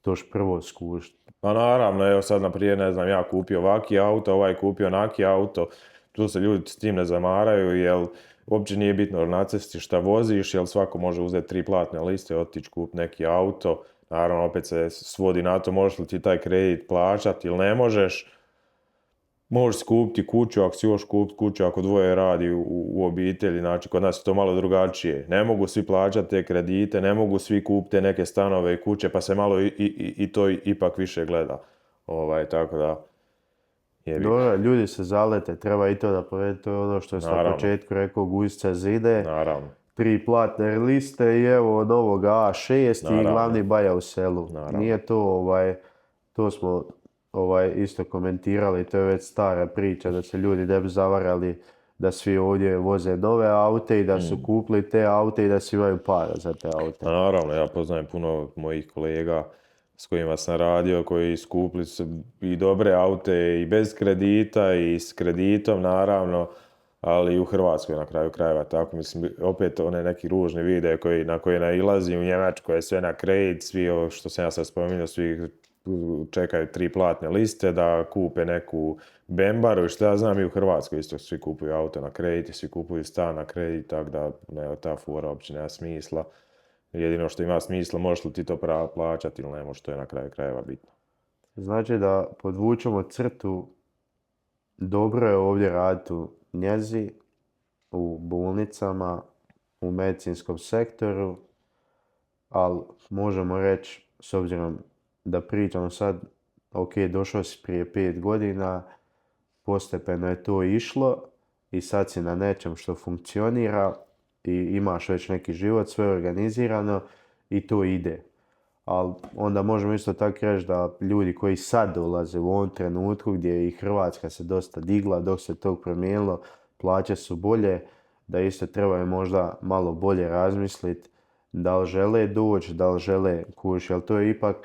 to još prvo skušati. Pa naravno, evo sad naprijed, ne znam, ja kupio ovaki auto, ovaj kupio onaki auto, tu se ljudi s tim ne zamaraju, jer uopće nije bitno na cesti šta voziš, jer svako može uzeti 3 platne liste, otići kupiti neki auto, naravno opet se svodi na to možeš li ti taj kredit plaćati ili ne možeš. Možeš kupiti kuću, ako si još kupiti kuću, ako dvoje radi u obitelji, znači kod nas je to malo drugačije. Ne mogu svi plaćati te kredite, ne mogu svi kupiti neke stanove i kuće, pa se malo i to ipak više gleda. Tako da... Dobro, ljudi se zalete, treba i to da povedati, to je ono što je na početku rekao, guzica zide. Naravno. 3 platne liste i evo od ovoga A6 i glavni baja u selu. Naravno. Nije to, to smo isto komentirali, to je već stara priča da se ljudi ne bi zavarali da svi ovdje voze nove aute i da su kupili te aute i da svi imaju para za te aute. Naravno, ja poznajem puno mojih kolega s kojima sam radio, koji skupili su i dobre aute i bez kredita i s kreditom, naravno, ali i u Hrvatskoj na kraju krajeva. Tako, mislim, opet one neki ružni videe na koje nailazi u Njemačkoj je sve na kredit, svi ovo što sam ja sad spominjao, svi čekaju 3 platne liste da kupe neku bembaru i što ja znam i u Hrvatskoj isto svi kupuju auto na kredit i svi kupuju stan na kredit, tako da ta fora uopće nema smisla. Jedino što ima smisla, možeš li ti to plaćati ili ne možeš, to je na kraju krajeva bitno. Znači da podvučemo crtu, dobro je ovdje raditi u njezi, u bolnicama, u medicinskom sektoru, ali možemo reći, s obzirom da pričamo sad, ok, došao si prije 5 godina, postepeno je to išlo i sad si na nečem što funkcionira i imaš već neki život, sve organizirano i to ide. Ali onda možemo isto tako reći da ljudi koji sad dolaze u ovom trenutku gdje je i Hrvatska se dosta digla, dok se to promijenilo, plaće su bolje, da isto trebaju možda malo bolje razmisliti da li žele doći, da li žele kući, jer to je ipak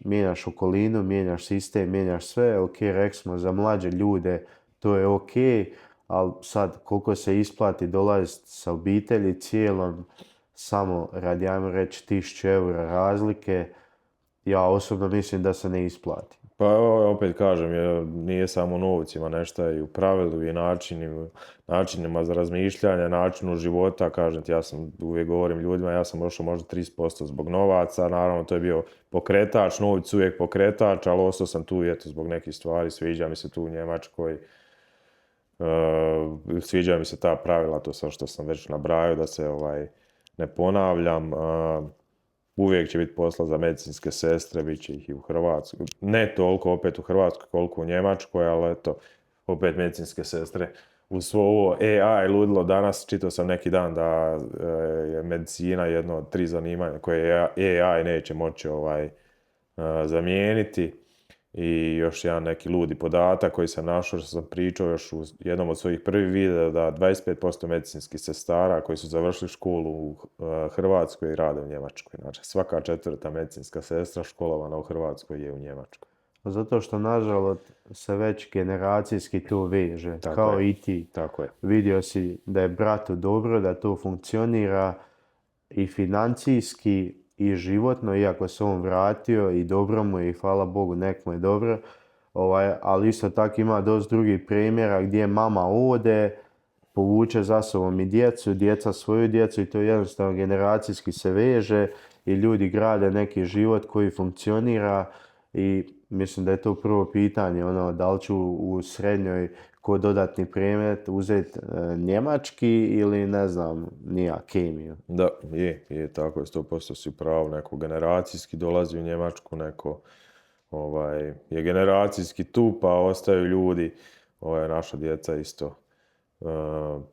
mijenjaš okolinu, mijenjaš sistem, mijenjaš sve, ok, rekli smo za mlađe ljude, to je ok, ali sad koliko se isplati dolaziti sa obitelji cijelom, samo radi, ajmo reći, 1000 eura razlike, ja osobno mislim da se ne isplati. Pa opet kažem, nije samo novcima, nešto je i u pravilu i načinima za razmišljanje, načinu života, kažem ti, ja sam uvijek govorim ljudima, ja sam došao možda 30% zbog novaca, naravno to je bio pokretač, novci uvijek pokretač, ali ostao sam tu zbog nekih stvari, sviđa mi se tu u Njemačkoj, sviđa mi se ta pravila, to sve što sam već nabrajao, da se ne ponavljam. Uvijek će biti posla za medicinske sestre, bit će ih i u Hrvatskoj. Ne toliko opet u Hrvatskoj koliko u Njemačkoj, ali eto, opet medicinske sestre. Uz svo ovo AI ludilo danas, čitao sam neki dan da je medicina jedno od 3 zanimanja koje AI neće moći zamijeniti. I još jedan neki ludi podatak koji sam našao, što sam pričao još u jednom od svojih prvih videa, da 25% medicinskih sestara koji su završili školu u Hrvatskoj rade u Njemačkoj. Znači svaka 4. medicinska sestra školovana u Hrvatskoj je u Njemačkoj. Zato što nažalost se već generacijski to veže, tako kao je. I ti. Tako je. Vidio si da je bratu dobro, da to funkcionira i financijski i životno, iako se on vratio i dobro mu je i hvala Bogu nek mu je dobro, ali isto tako ima dosta drugih primjera gdje mama ode, povuče za sobom i djecu, djeca svoju djecu i to jednostavno generacijski se veže i ljudi grade neki život koji funkcionira i mislim da je to prvo pitanje, ono, da li ću u srednjoj ko dodatni predmet uzeti njemački ili ne znam, nija kemiju. Da, je tako je, 100% si u pravu, neko generacijski dolazi u Njemačku, neko je generacijski tu, pa ostaju ljudi, naša djeca isto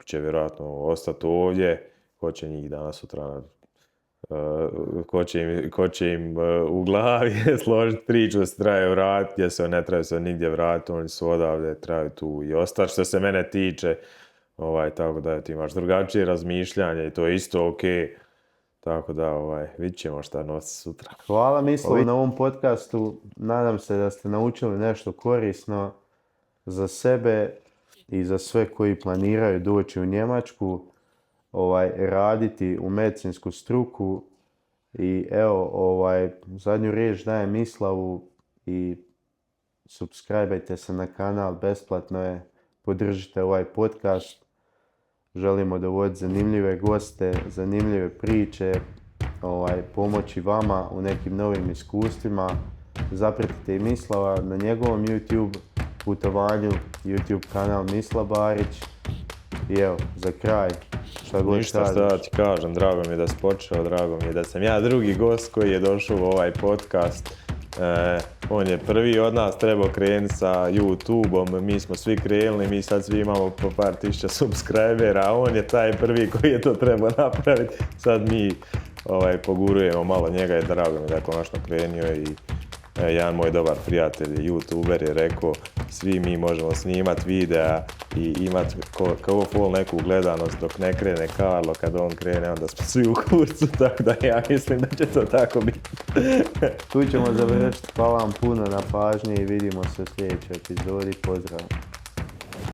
će vjerojatno ostati ovdje, ko će njih danas sutra, ko će im u glavi složiti priču da se trebaju vratiti, gdje se ne trebaju se nigdje vratiti, oni su odavde, trebaju tu i ostati. Što se mene tiče, tako da ti imaš drugačije razmišljanje i to je isto ok. Tako da vidit ćemo šta nosi sutra. Hvala Mislav na ovom podcastu. Nadam se da ste naučili nešto korisno za sebe i za sve koji planiraju doći u Njemačku, raditi u medicinsku struku. I evo, zadnju riječ dajem Mislavu i subscribe-ajte se na kanal, besplatno je, podržite ovaj podcast. Želimo dovoditi zanimljive goste, zanimljive priče, pomoći vama u nekim novim iskustvima. Zapratite i Mislava na njegovom YouTube putovanju, YouTube kanal Mislav Barić. I evo, za kraj, šta god Ništa šta da ti kažem, drago mi je da si počeo, drago mi je da sam ja drugi gost koji je došao u ovaj podcast. On je prvi od nas trebao krenuti sa YouTube-om, mi smo svi krenuli, mi sad svi imamo po par tisuća subscribera, a on je taj prvi koji je to trebao napraviti. Sad mi pogurujemo malo njega i drago mi je da je konačno krenio i jedan moj dobar prijatelj, YouTuber, je rekao svi mi možemo snimati videa i imati kao full neku gledanost dok ne krene Karlo, kad on krene onda smo svi u kurcu, tako da ja mislim da će to tako biti. Tu ćemo završiti, hvala vam puno na pažnji i vidimo se u sljedećoj epizodi, pozdrav.